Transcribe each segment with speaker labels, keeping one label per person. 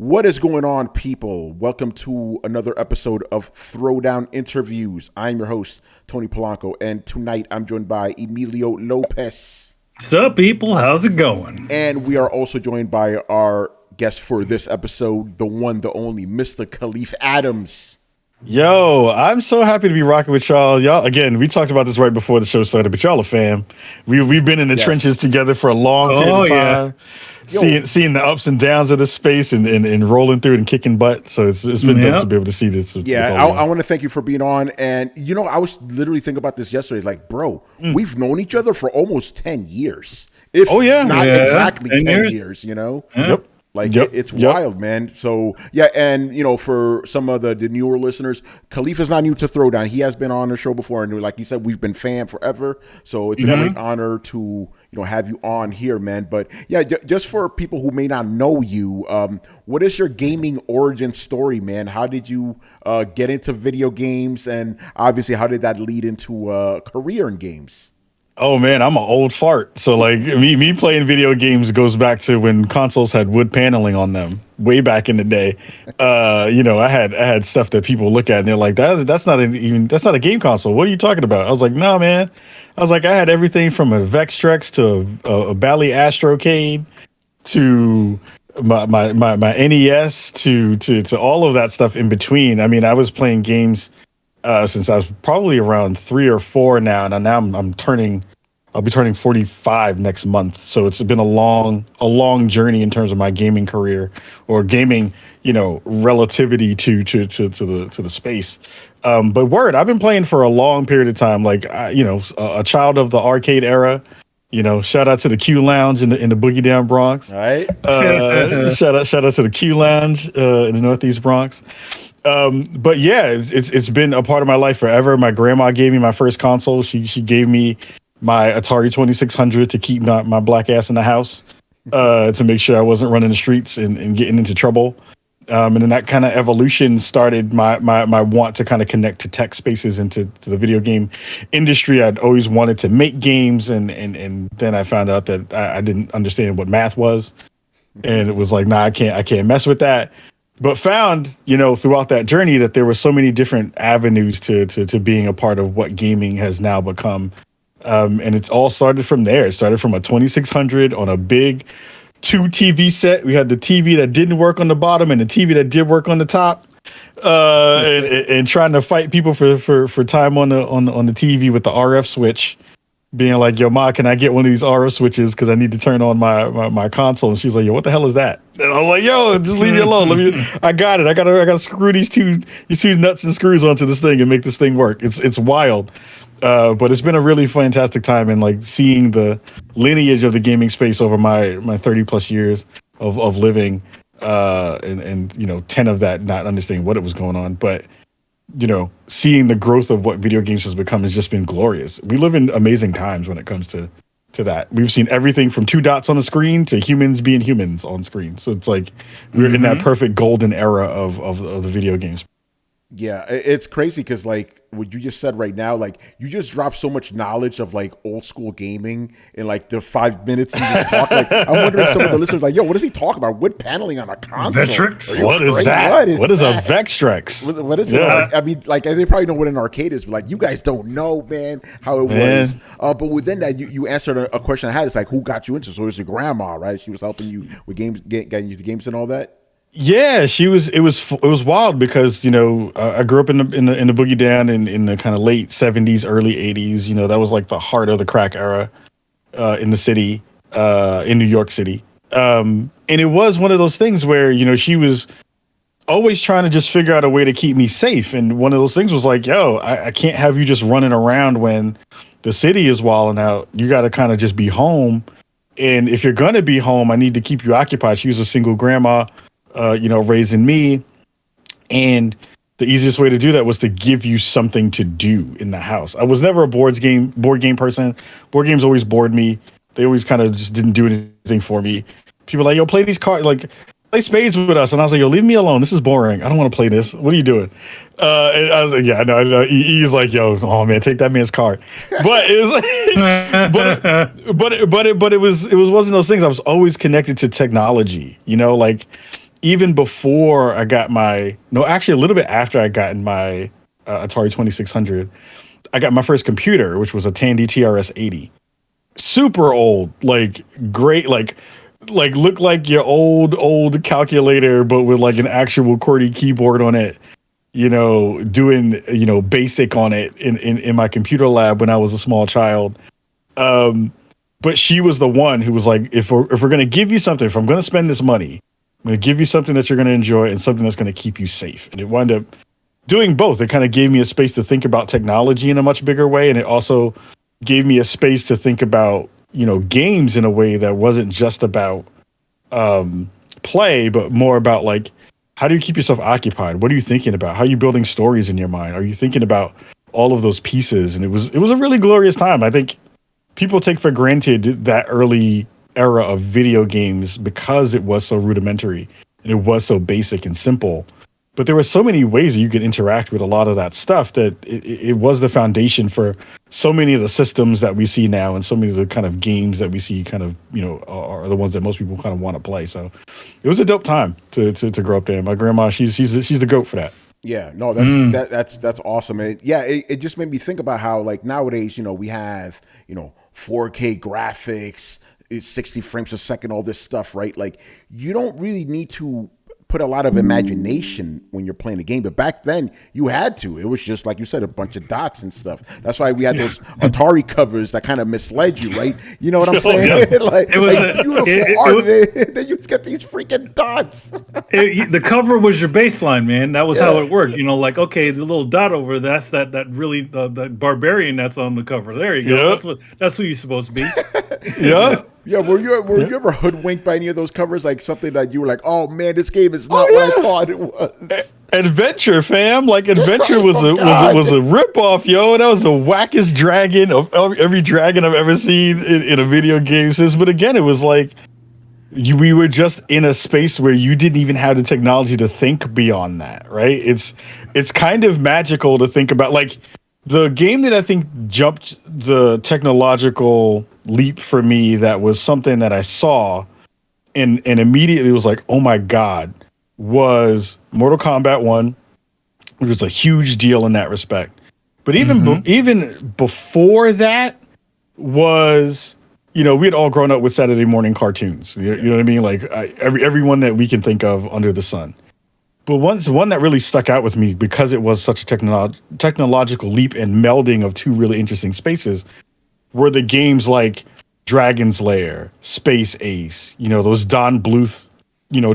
Speaker 1: What is going on, people? Welcome to another episode of Throwdown Interviews. I'm your host, Tony Polanco, and tonight I'm joined by Emilio Lopez.
Speaker 2: What's up, people? How's it going?
Speaker 1: And we are also joined by our guest for this episode, the one, the only, Mr. Kahlief Adams.
Speaker 3: Yo, I'm so happy to be rocking with y'all. Y'all, again, we talked about this right before the show started, but y'all are fam. We've been in the trenches together for a long period of time. Seeing the ups and downs of this space and rolling through it and kicking butt. So it's been dope to be able to see this.
Speaker 1: I want to thank you for being on. And, I was literally thinking about this yesterday. Like, bro, we've known each other for almost 10 years. Not exactly 10 years,
Speaker 3: Yep.
Speaker 1: It's wild, man. So, and, for some of the newer listeners, Kahlief is not new to Throwdown. He has been on the show before, and like you said, we've been fan forever. So it's a great honor to, have you on here, man. But, just for people who may not know you, what is your gaming origin story, man? How did you get into video games? And obviously, how did that lead into a career in games?
Speaker 3: Oh man, I'm an old fart. So like me playing video games goes back to when consoles had wood paneling on them way back in the day. I had stuff that people look at and they're like, that's not a game console. What are you talking about? I was like, no, man. I was like, I had everything from a Vextrex to a Bally Astrocade to my NES to all of that stuff in between. I mean, I was playing games since I was probably around 3 or 4 now, and now I'll be turning 45 next month. So it's been a long journey in terms of my gaming career or gaming, relativity to the space. But I've been playing for a long period of time, like a child of the arcade era. Shout out to the Q Lounge in the Boogie Down Bronx.
Speaker 1: All right.
Speaker 3: Shout out to the Q Lounge in the Northeast Bronx. But yeah, it's been a part of my life forever. My grandma gave me my first console. She gave me my Atari 2600 to keep my black ass in the house, to make sure I wasn't running the streets and getting into trouble. And then that kind of evolution started my want to kind of connect to tech spaces and to the video game industry. I'd always wanted to make games, and then I found out that I didn't understand what math was, and it was like, nah, I can't mess with that. But found, throughout that journey that there were so many different avenues to being a part of what gaming has now become. And it's all started from there. It started from a 2600 on a big 2 TV set. We had the TV that didn't work on the bottom and the TV that did work on the top. And trying to fight people for time on the TV with the RF switch. Being like, yo, Ma, can I get one of these RF switches because I need to turn on my console? And she's like, yo, what the hell is that? And I'm like, yo, just leave me alone. I got it. I gotta screw these two nuts and screws onto this thing and make this thing work. It's wild. But it's been a really fantastic time, and like seeing the lineage of the gaming space over my 30 plus years of living, and 10 of that not understanding what it was going on, but seeing the growth of what video games has become has just been glorious. We live in amazing times when it comes to that. We've seen everything from 2 dots on the screen to humans being humans on screen. So it's like we're in that perfect golden era of the video games.
Speaker 1: Yeah, it's crazy because like what you just said right now, like you just dropped so much knowledge of like old school gaming in like the 5 minutes you just talked. Like I'm wondering if some of the listeners are like, yo, what does he talk about? Wood paneling on a console?
Speaker 2: Vextrex?
Speaker 3: What is that? What is a Vextrex?
Speaker 1: What is it? I mean, like they probably know what an arcade is, but like you guys don't know, man, how it was. But within that, you answered a question I had. It's like, who got you into? So it was your grandma, right? She was helping you with games, getting you to games and all that.
Speaker 3: Yeah, she was. It was wild because I grew up in the Boogie Down in the kind of late 70s, early 80s. That was like the heart of the crack era in the city, in New York City. And it was one of those things where she was always trying to just figure out a way to keep me safe. And one of those things was like, yo, I can't have you just running around when the city is wilding out. You got to kind of just be home. And if you're gonna be home, I need to keep you occupied. She was a single grandma. Raising me. And the easiest way to do that was to give you something to do in the house. I was never a board game person. Board games always bored me. They always kind of just didn't do anything for me. People were like, yo, play these cards, like play spades with us. And I was like, yo, leave me alone. This is boring. I don't want to play this. What are you doing? And I was like, yeah, no. He's like, yo, oh man, take that man's card. But it was, but it wasn't those things. I was always connected to technology, like even before I got actually a little bit after I got in my Atari 2600, I got my first computer, which was a Tandy TRS-80. Super old, like great, like looked like your old calculator, but with like an actual QWERTY keyboard on it, doing, BASIC on it in my computer lab when I was a small child. But she was the one who was like, if we're going to give you something, if I'm going to spend this money, I'm going to give you something that you're going to enjoy and something that's going to keep you safe. And it wound up doing both. It kind of gave me a space to think about technology in a much bigger way. And it also gave me a space to think about, games in a way that wasn't just about play, but more about like, how do you keep yourself occupied? What are you thinking about? How are you building stories in your mind? Are you thinking about all of those pieces? And it was a really glorious time. I think people take for granted that early era of video games because it was so rudimentary and it was so basic and simple. But there were so many ways that you could interact with a lot of that stuff that it was the foundation for so many of the systems that we see now, and so many of the kind of games that we see kind of, are the ones that most people kind of want to play. So it was a dope time to grow up there. My grandma, she's the GOAT for that.
Speaker 1: Yeah, no, that's awesome. And yeah, it just made me think about how like nowadays, we have, 4K graphics, it's 60 frames a second, all this stuff, right? Like you don't really need to put a lot of imagination when you're playing a game, but back then you had to. It was just like you said, a bunch of dots and stuff. That's why we had those Atari covers that kind of misled you, right? You know what I'm saying?
Speaker 2: Yeah.
Speaker 1: like
Speaker 2: it was
Speaker 1: beautiful art, then you get these freaking dots.
Speaker 2: The cover was your baseline, man. That was how it worked. Like, okay, the little dot over that's that really the barbarian that's on the cover. There you go.
Speaker 3: Yeah.
Speaker 2: That's who you're supposed to be.
Speaker 3: Yeah.
Speaker 1: Yeah, were you ever hoodwinked by any of those covers? Like something that you were like, "Oh man, this game is not what I thought it was."
Speaker 3: Adventure, fam. Like Adventure was a ripoff, yo. That was the wackest dragon of every dragon I've ever seen in a video game since. But again, it was like we were just in a space where you didn't even have the technology to think beyond that, right? It's kind of magical to think about. Like the game that I think jumped the technological leap for me, that was something that I saw and immediately was like, oh my God, was Mortal Kombat 1, which was a huge deal in that respect. But even before that was, we had all grown up with Saturday morning cartoons. You know what I mean? Like everyone that we can think of under the sun. But one that really stuck out with me because it was such a technological leap and melding of two really interesting spaces were the games like Dragon's Lair, Space Ace, those Don Bluth,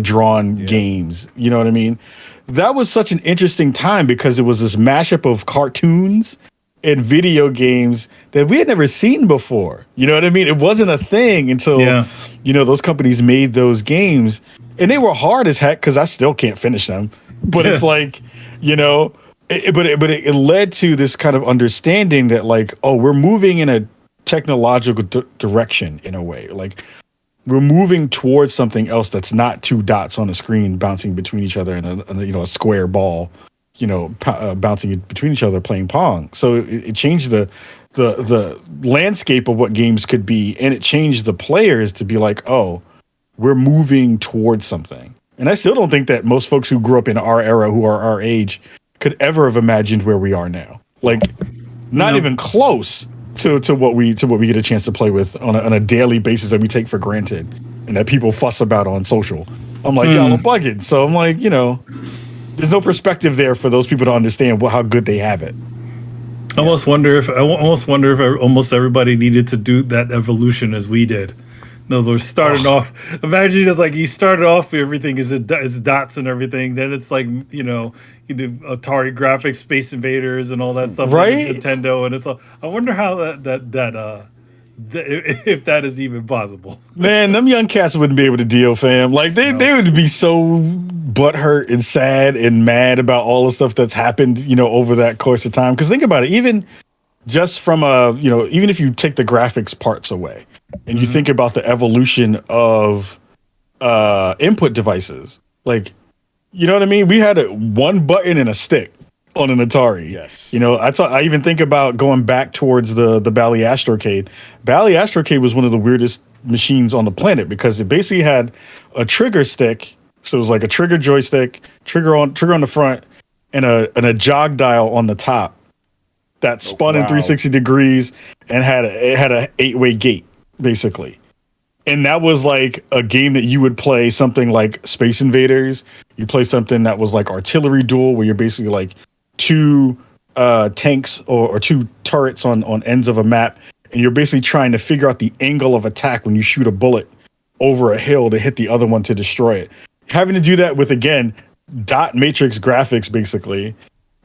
Speaker 3: drawn games. You know what I mean? That was such an interesting time because it was this mashup of cartoons and video games that we had never seen before. You know what I mean? It wasn't a thing until, those companies made those games. And they were hard as heck because I still can't finish them. But it's like, it led to this kind of understanding that like, oh, we're moving in a technological direction in a way. Like we're moving towards something else that's not two dots on a screen bouncing between each other and a square ball, bouncing between each other playing Pong. So it changed the landscape of what games could be, and it changed the players to be like, oh, we're moving towards something. And I still don't think that most folks who grew up in our era, who are our age, could ever have imagined where we are now. Like, not even close to what we get a chance to play with on a daily basis that we take for granted and that people fuss about on social. I'm like, y'all are bugging. So I'm like, there's no perspective there for those people to understand how good they have it.
Speaker 2: I almost wonder if almost everybody needed to do that evolution as we did. No, they're starting off. Imagine it's like you started off, everything is dots and everything. Then it's like, you do Atari graphics, Space Invaders, and all that stuff.
Speaker 3: Right?
Speaker 2: Like Nintendo, and it's all. I wonder how if that is even possible.
Speaker 3: Man, them young cats wouldn't be able to deal, fam. Like they would be so butthurt and sad and mad about all the stuff that's happened, over that course of time. Because think about it, even just from even if you take the graphics parts away. And you think about the evolution of input devices. Like, you know what I mean? We had one button and a stick on an Atari.
Speaker 1: Yes.
Speaker 3: I even think about going back towards the Bally Astrocade. Bally Astrocade was one of the weirdest machines on the planet because it basically had a trigger stick So it was like a trigger joystick, trigger on the front, and a jog dial on the top that spun in 360 degrees and had a 8-way gate basically. And that was like a game that you would play something like Space Invaders. You play something that was like Artillery Duel, where you're basically like two tanks or two turrets on ends of a map, and you're basically trying to figure out the angle of attack when you shoot a bullet over a hill to hit the other one to destroy it. Having to do that with, again, dot matrix graphics, basically,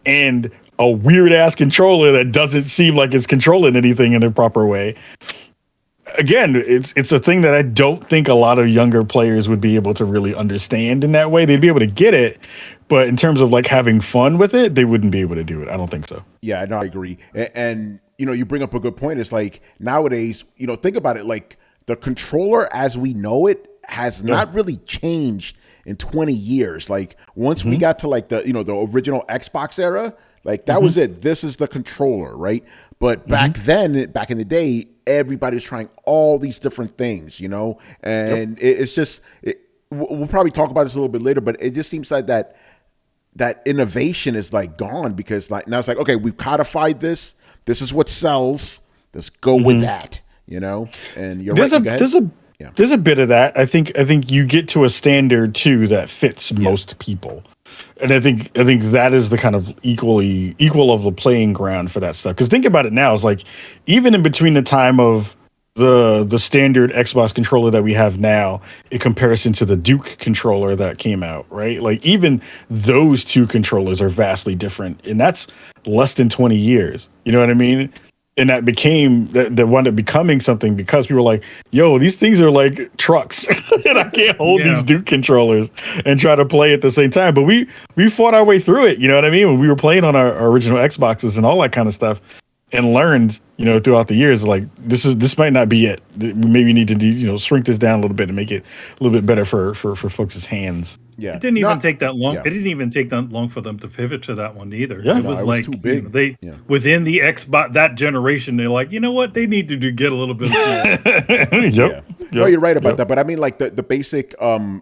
Speaker 3: and a weird ass controller that doesn't seem like it's controlling anything in a proper way. Again, it's a thing that I don't think a lot of younger players would be able to really understand in that way. They'd be able to get it, but in terms of like having fun with it, they wouldn't be able to do it. I don't think so.
Speaker 1: Yeah, no, I agree. And you know, you bring up a good point. It's like nowadays, you know, think about it. Like the controller as we know it has not really changed in 20 years. Like once we got to like the, you know, the original Xbox era, like that was it. This is the controller, right? But back then, back in the day, everybody was trying all these different things, you know, and it's just, we'll probably talk about this a little bit later, but it just seems like that innovation is like gone, because like now it's like, okay, we've codified this. This is what sells. Let's go with that, you know. And you're right.
Speaker 3: There's a bit of that. I think you get to a standard too that fits most people. And I think that is the kind of equal of the playing ground for that stuff. Because think about it now, it's like even in between the time of the standard Xbox controller that we have now in comparison to the Duke controller that came out, right? Like even those two controllers are vastly different, and that's less than 20 years. You know what I mean? And that became that wound up becoming something because people were like, yo, these things are like trucks and I can't hold these Duke controllers and try to play at the same time. But we fought our way through it. You know what I mean? When we were playing on our original Xboxes and all that kind of stuff, and learned, you know, throughout the years, like this might not be it. We maybe need to do, you know, shrink this down a little bit and make it a little bit better for folks' hands.
Speaker 2: Yeah, it didn't even take that long. Yeah. It didn't even take that long for them to pivot to that one either. Yeah, it was like too big. You know, within the Xbox that generation, they're like, you know what, they need to get a little bit.
Speaker 1: No, you're right about that. But I mean, like the basic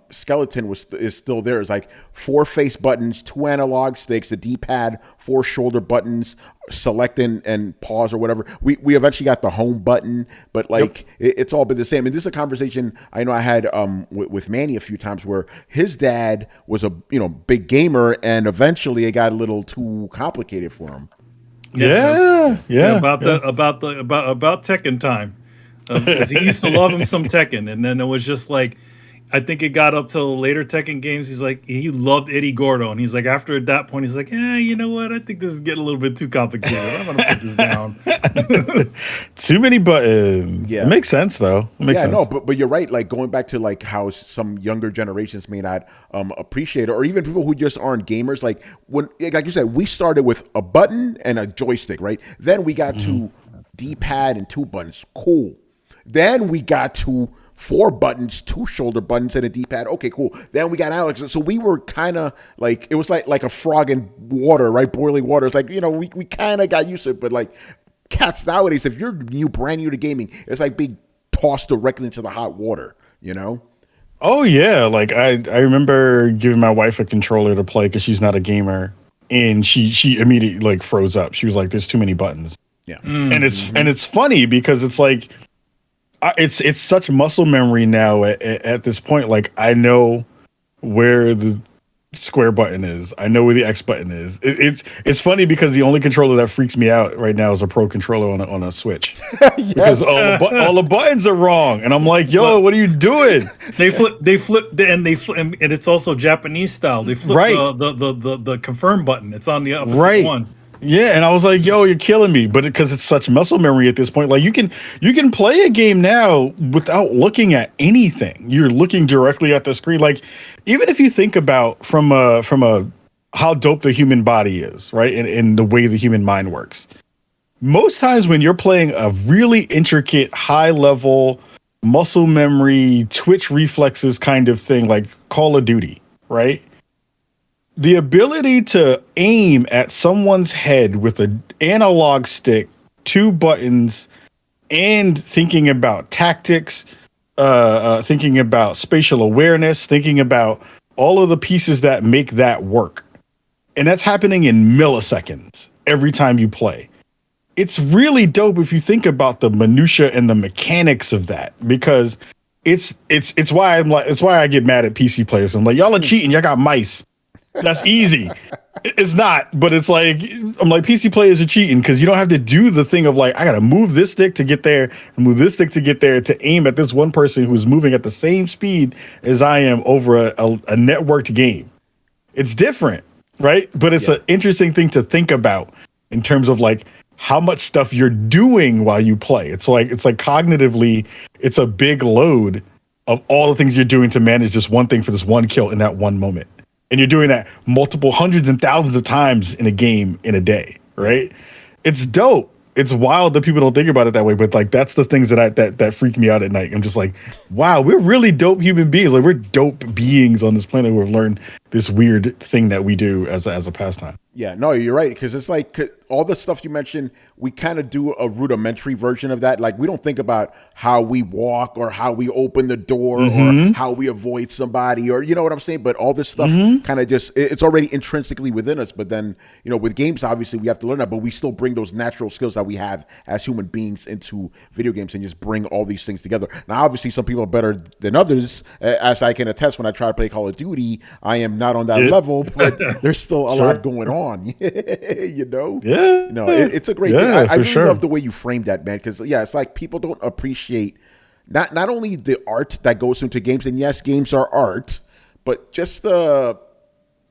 Speaker 1: skeleton is still there. It's like 4 face buttons, 2 analog sticks, the D-pad, 4 shoulder buttons, select and pause or whatever. We eventually got the home button, but like it's all been the same. And this is a conversation I know I had with Manny a few times, where his dad was a big gamer, and eventually it got a little too complicated for him.
Speaker 2: About Tekken time, because he used to love him some Tekken, and then it was just like, I think it got up till later Tekken games. He's like, he loved Eddie Gordo, and he's like, after at that point, he's like, you know what? I think this is getting a little bit too complicated. I'm gonna put this down.
Speaker 3: Too many buttons. Yeah, it makes sense though. It makes sense.
Speaker 1: No, but you're right. Like going back to like how some younger generations may not appreciate it, or even people who just aren't gamers. Like when, like you said, we started with a button and a joystick, right? Then we got to D-pad and 2 buttons. Cool. Then we got to 4 buttons, 2 shoulder buttons, and a D-pad. Okay, cool. Then we got Alex. So we were kind of like, it was like a frog in water, right? Boiling water. It's like, you know, we kind of got used to it. But like cats nowadays, if you're brand new to gaming, it's like being tossed directly into the hot water, you know?
Speaker 3: Oh, yeah. Like I remember giving my wife a controller to play because she's not a gamer. And she immediately like froze up. She was like, there's too many buttons.
Speaker 1: Yeah.
Speaker 3: And it's funny because it's like, it's such muscle memory now at this point. Like I know where the square button is. I know where the X button is. It's funny because the only controller that freaks me out right now is a Pro controller on a Switch. Because all the buttons are wrong, and I'm like, yo, what are you doing?
Speaker 2: They flip, and it's also Japanese style. They flip the confirm button. It's on the opposite one.
Speaker 3: Yeah, and I was like, yo, you're killing me. But because it's such muscle memory at this point, like you can play a game now without looking at anything. You're looking directly at the screen. Like even if you think about from a how dope the human body is, right? And the way the human mind works. Most times when you're playing a really intricate, high level muscle memory, twitch reflexes kind of thing, like Call of Duty, right? The ability to aim at someone's head with an analog stick, 2 buttons, and thinking about tactics, thinking about spatial awareness, thinking about all of the pieces that make that work. And that's happening in milliseconds every time you play. It's really dope if you think about the minutia and the mechanics of that, because it's why I get mad at PC players. I'm like, y'all are cheating. Y'all got mice. That's easy. It's not, but it's like, I'm like, PC players are cheating because you don't have to do the thing of like, I got to move this stick to get there and move this stick to get there to aim at this one person who's moving at the same speed as I am over a networked game. It's different, right? But it's an interesting thing to think about in terms of like how much stuff you're doing while you play. It's like cognitively, it's a big load of all the things you're doing to manage this one thing for this one kill in that one moment. And you're doing that multiple hundreds and thousands of times in a game in a day, right? It's dope. It's wild that people don't think about it that way, but like that's the things that freak me out at night. I'm just like, wow, we're really dope human beings. Like we're dope beings on this planet who have learned this weird thing that we do as a pastime.
Speaker 1: Yeah, no, you're right, because it's like all the stuff you mentioned, we kind of do a rudimentary version of that. Like we don't think about how we walk or how we open the door or how we avoid somebody, or you know what I'm saying? But all this stuff kind of just, it's already intrinsically within us. But then, you know, with games, obviously we have to learn that, but we still bring those natural skills that we have as human beings into video games and just bring all these things together. Now, obviously some people are better than others, as I can attest. When I try to play Call of Duty, I am not on that level, but there's still a lot going on. You know?
Speaker 3: Yeah.
Speaker 1: No, it's a great thing. I really
Speaker 3: sure.
Speaker 1: love the way you framed that, man, because it's like people don't appreciate not only the art that goes into games, and yes, games are art, but just the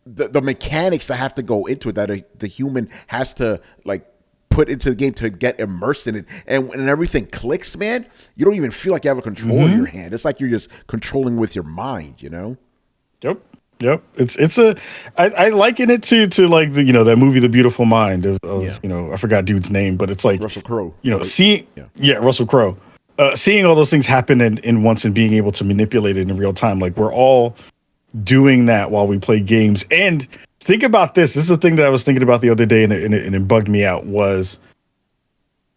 Speaker 1: mechanics that have to go into it, that the human has to like put into the game to get immersed in it. And when everything clicks, man, you don't even feel like you have a control in your hand. It's like you're just controlling with your mind, you know?
Speaker 3: Yep. I liken it to like the, you know, that movie, The Beautiful Mind of you know, I forgot dude's name, but it's like
Speaker 1: Russell Crowe.
Speaker 3: You know, Russell Crowe. Seeing all those things happen in once and being able to manipulate it in real time. Like we're all doing that while we play games. And think about this. This is the thing that I was thinking about the other day and it bugged me out was,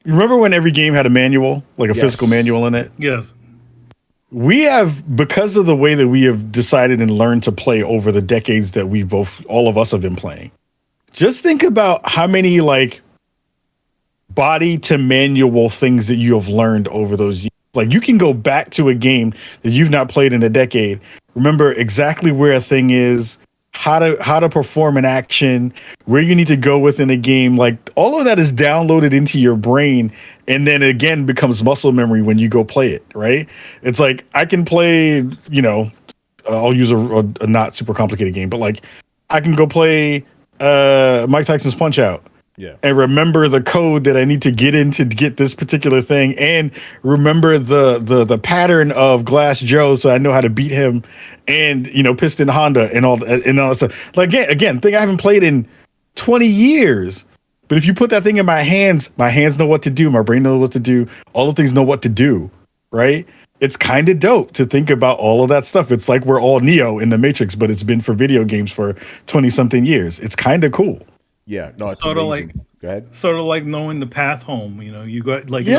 Speaker 3: you remember when every game had a manual, like a physical manual in it?
Speaker 2: Yes.
Speaker 3: We have, because of the way that we have decided and learned to play over the decades that all of us have been playing, just think about how many like body to manual things that you have learned over those years. Like you can go back to a game that you've not played in a decade, remember exactly where a thing is, how to perform an action, where you need to go within a game. Like all of that is downloaded into your brain and then again becomes muscle memory when you go play it, right? It's like I can play, you know, I'll use a not super complicated game, but like I can go play Mike Tyson's Punch Out. Yeah. And remember the code that I need to get into to get this particular thing, and remember the pattern of Glass Joe, so I know how to beat him, and you know Piston Honda and all that stuff. Like again, thing I haven't played in 20 years. But if you put that thing in my hands know what to do, my brain knows what to do, all the things know what to do, right? It's kind of dope to think about all of that stuff. It's like we're all Neo in the Matrix, but it's been for video games for 20 something years. It's kind of cool.
Speaker 1: Yeah, no, it's
Speaker 2: sort of
Speaker 1: amazing.
Speaker 2: like,
Speaker 1: go ahead.
Speaker 2: Sort of like knowing the path home. You know, you got like, you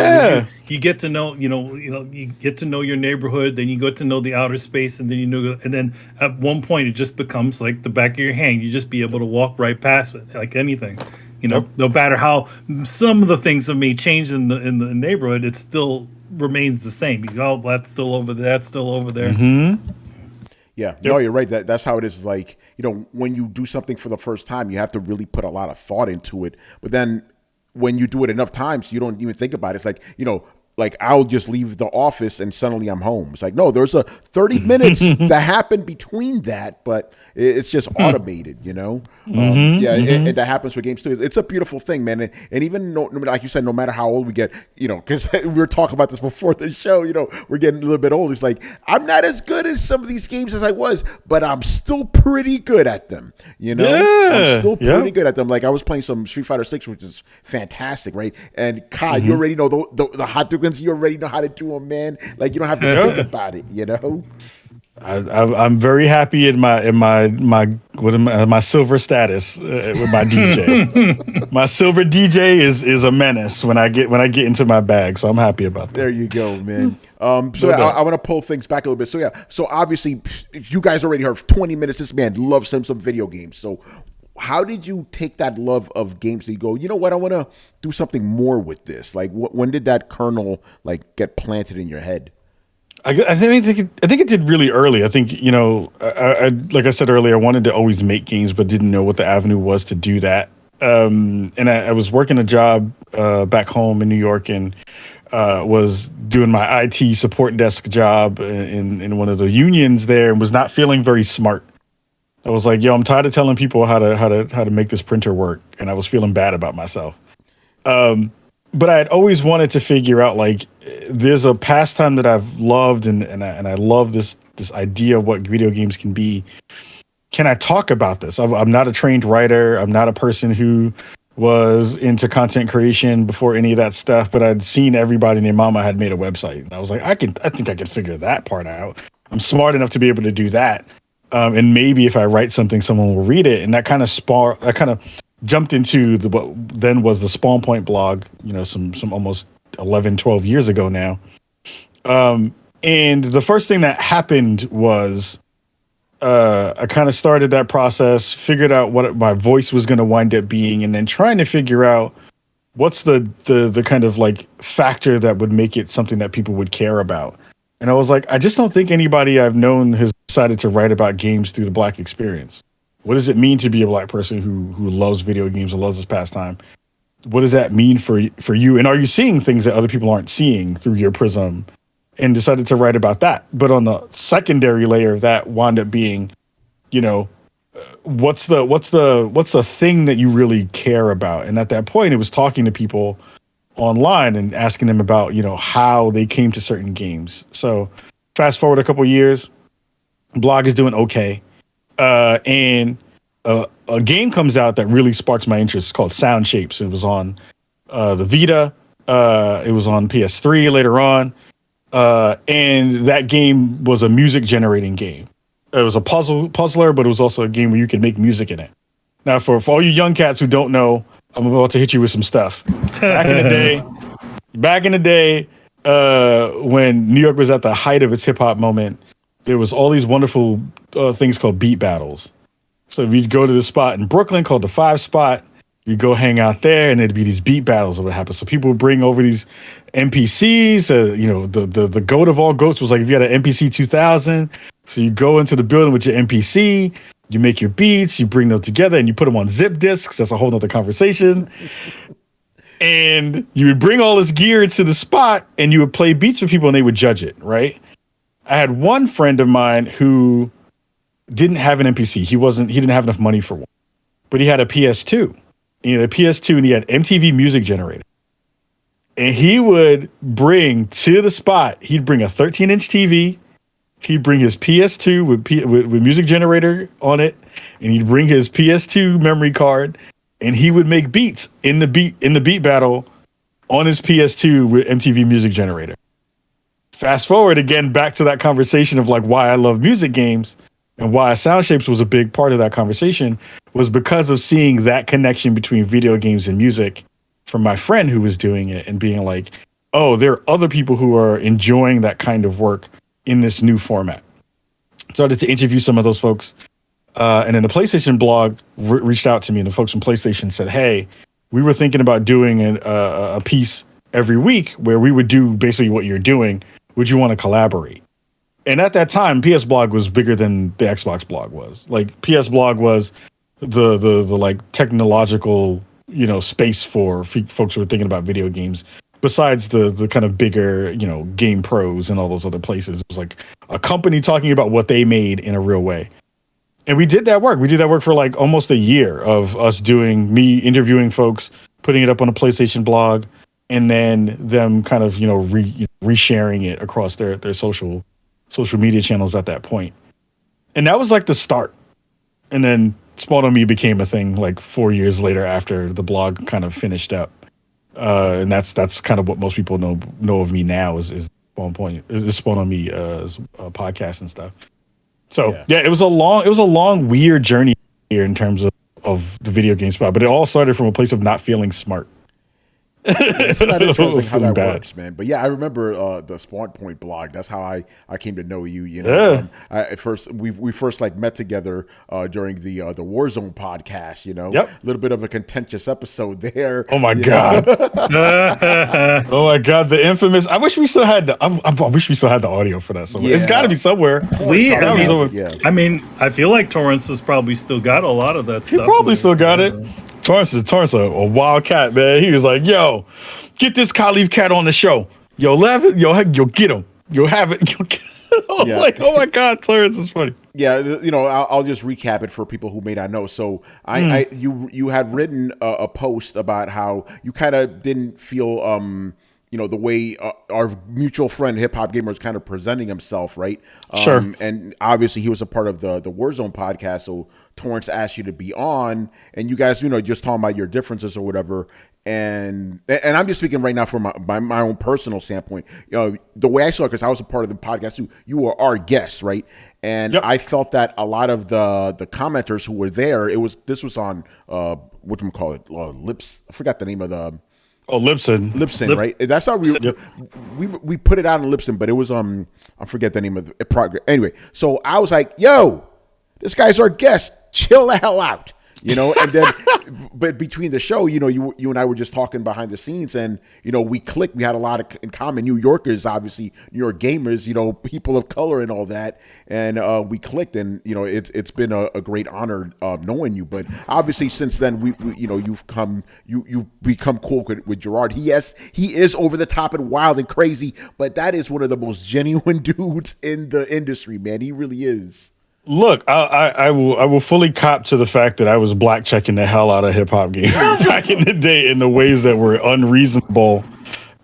Speaker 2: get to know, you get to know your neighborhood, then you get to know the outer space, and then and then at one point it just becomes like the back of your hand. You just be able to walk right past it, like anything. You know, no matter how some of the things have may change in the neighborhood, it still remains the same. You go, that's still over there. That's still over there.
Speaker 3: Mm-hmm.
Speaker 1: Yeah, no, you're right. That's how it is. Like, you know, when you do something for the first time, you have to really put a lot of thought into it. But then when you do it enough times, you don't even think about it. It's like, you know, like I'll just leave the office and suddenly I'm home. It's like, no, there's a 30 minutes that happen between that, but it's just automated, you know? And that happens with games too. It's a beautiful thing, man. And even like you said, no matter how old we get, you know, because we were talking about this before the show, you know, we're getting a little bit old. It's like, I'm not as good at some of these games as I was, but I'm still pretty good at them, you know? I'm still pretty good at them. Like I was playing some Street Fighter 6, which is fantastic, right? And Kai, you already know the hot you already know how to do them, man. Like you don't have to think about it, you know?
Speaker 3: I'm very happy in my silver status with my DJ. My silver DJ is a menace when I get into my bag, so I'm happy about that.
Speaker 1: There you go, man. So I want to pull things back a little bit. So so obviously you guys already heard 20 minutes. This man loves some video games. So how did you take that love of games? You go, you know what? I want to do something more with this. Like, when did that kernel like get planted in your head?
Speaker 3: I think it did really early. I think, I like I said earlier, I wanted to always make games, but didn't know what the avenue was to do that. And I was working a job back home in New York, and was doing my IT support desk job in one of the unions there, and was not feeling very smart. I was like, yo, I'm tired of telling people how to make this printer work, and I was feeling bad about myself. But I had always wanted to figure out, like, there's a pastime that I've loved, and I love this idea of what video games can be. Can I talk about this? I'm not a trained writer. I'm not a person who was into content creation before any of that stuff, but I'd seen everybody and their mama had made a website. And I was like, I think I could figure that part out. I'm smart enough to be able to do that. And maybe if I write something, someone will read it. And that kind of jumped into what then was the Spawn Point blog, some almost 11, 12 years ago now. And the first thing that happened was I kind of started that process, figured out what my voice was going to wind up being, and then trying to figure out what's the kind of like factor that would make it something that people would care about. And I was like, I just don't think anybody I've known has decided to write about games through the Black experience. What does it mean to be a Black person who loves video games and loves this pastime? What does that mean for you? And are you seeing things that other people aren't seeing through your prism? And decided to write about that. But on the secondary layer of that wound up being, what's the thing that you really care about? And at that point, it was talking to people online and asking them about, how they came to certain games. So fast forward a couple of years, blog is doing okay. And a game comes out that really sparks my interest. It's called Sound Shapes. It was on the Vita. It was on PS3 later on. And that game was a music generating game. It was a puzzler, but it was also a game where you could make music in it. Now, for all you young cats who don't know, I'm about to hit you with some stuff. Back in the day, when New York was at the height of its hip hop moment, there was all these wonderful things called beat battles. So we'd go to this spot in Brooklyn called the 5 Spot. You'd go hang out there, and there'd be these beat battles that would happen. So people would bring over these NPCs. The goat of all goats was like if you had an NPC 2000. So you go into the building with your NPC, you make your beats, you bring them together, and you put them on zip disks. That's a whole nother conversation. And you would bring all this gear into the spot, and you would play beats for people, and they would judge it, right? I had one friend of mine who didn't have an NPC. He didn't have enough money for one, but he had a PS2. He had a PS2 and he had MTV Music Generator. And he would bring to the spot, he'd bring a 13-inch TV, he'd bring his PS2 with Music Generator on it, and he'd bring his PS2 memory card, and he would make beats in the beat battle on his PS2 with MTV Music Generator. Fast forward again back to that conversation of like why I love music games. And why Sound Shapes was a big part of that conversation was because of seeing that connection between video games and music from my friend who was doing it and being like, oh, there are other people who are enjoying that kind of work in this new format. Started to interview some of those folks. And then the PlayStation blog reached out to me, and the folks from PlayStation said, hey, we were thinking about doing a piece every week where we would do basically what you're doing. Would you want to collaborate? And at that time, PS Blog was bigger than the Xbox blog was. Like PS Blog was the like technological, space for folks who are thinking about video games. Besides the kind of bigger, Game Pros and all those other places, it was like a company talking about what they made in a real way. And we did that work. We did that work for like almost a year of us me interviewing folks, putting it up on a PlayStation blog, and then them kind of resharing it across their social media channels at that point. And that was like the start. And then Spawn on Me became a thing like 4 years later after the blog kind of finished up. And that's kind of what most people know of me now is Spawn on Me podcast and stuff. So yeah, it was a long, weird journey here in terms of the video game spot, but it all started from a place of not feeling smart.
Speaker 1: It's not interesting how that
Speaker 3: bad.
Speaker 1: works, man. But yeah, I remember the Spawn Point blog. That's how I came to know you. You know, at first we first like met together during the Warzone podcast. You know, a little bit of a contentious episode there.
Speaker 3: Oh my god! Oh my god! The infamous. I wish we still had the. I wish we still had the audio for that. Somewhere. It's got to be somewhere.
Speaker 2: I mean, I feel like Torrance has probably still got a lot of that stuff.
Speaker 3: He probably still got it. Torrance a wild cat, man. He was like, "Yo, get this Kahlief cat on the show. Yo, you'll get him. You'll have it. You'll get him." Like, oh my god, Torrance is funny.
Speaker 1: Yeah, you know, I'll just recap it for people who may not know. So, you had written a post about how you kind of didn't feel, you know, the way our mutual friend Hip Hop Gamer was kind of presenting himself, right?
Speaker 3: Sure.
Speaker 1: And obviously, he was a part of the Warzone podcast, so Torrance asked you to be on, and you guys, you know, just talking about your differences or whatever. And I'm just speaking right now from my own personal standpoint. You know, the way I saw it, because I was a part of the podcast too. You were our guest, right? And I felt that a lot of the commenters who were there, this was on whatchamacallit, Lips. I forgot the name of the.
Speaker 3: Oh, Libsyn,
Speaker 1: right? That's how we put it out on Libsyn, but it was I forget the name of the progress. Anyway, so I was like, "Yo, this guy's our guest. Chill the hell out." You know, and then, but between the show, you know, you and I were just talking behind the scenes, and you know, we clicked. We had a lot in common. New Yorkers, obviously, New York gamers, you know, people of color and all that, and we clicked. And you know, it's been a great honor knowing you. But obviously, since then, we you know, you've become cool with Gerard. He is over the top and wild and crazy, but that is one of the most genuine dudes in the industry, man. He really is.
Speaker 3: Look, I will fully cop to the fact that I was black checking the hell out of hip hop games back in the day in the ways that were unreasonable,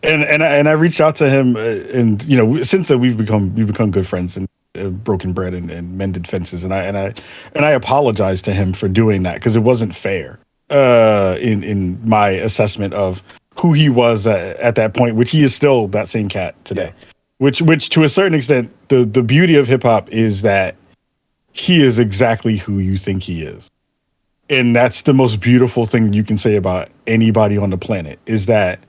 Speaker 3: and I reached out to him, and you know, since then we've become good friends and broken bread and mended fences, and I apologized to him for doing that because it wasn't fair in my assessment of who he was at that point, which he is still that same cat today, which to a certain extent the beauty of hip hop is that he is exactly who you think he is. And that's the most beautiful thing you can say about anybody on the planet is that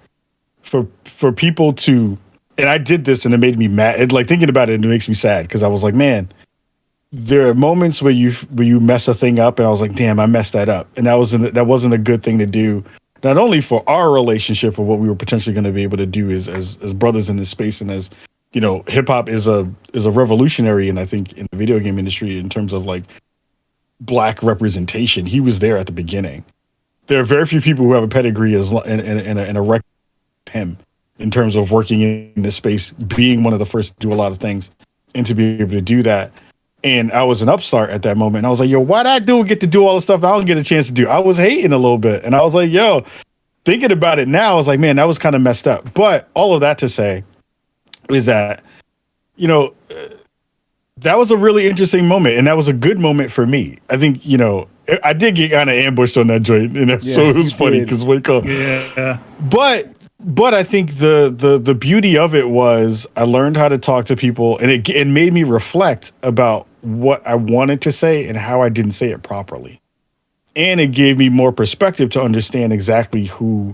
Speaker 3: for people to, and I did this and it made me mad. Like thinking about it, it makes me sad because I was like, man, there are moments where you mess a thing up and I was like, damn, I messed that up. And that wasn't a good thing to do, not only for our relationship or what we were potentially going to be able to do as brothers in this space and as, you know, hip hop is a revolutionary, and I think in the video game industry in terms of like black representation, he was there at the beginning. There are very few people who have a pedigree and a record him in terms of working in this space, being one of the first to do a lot of things, and to be able to do that. And I was an upstart at that moment. And I was like, yo, why that dude get to do all the stuff I don't get a chance to do? I was hating a little bit, and I was like, yo, thinking about it now, I was like, man, that was kind of messed up. But all of that to say is that, you know, that was a really interesting moment, and that was a good moment for me. I think, you know, I did get kind of ambushed on that joint, and so it was funny because wake up.
Speaker 2: Yeah.
Speaker 3: But I think the beauty of it was I learned how to talk to people, and it made me reflect about what I wanted to say and how I didn't say it properly, and it gave me more perspective to understand exactly who,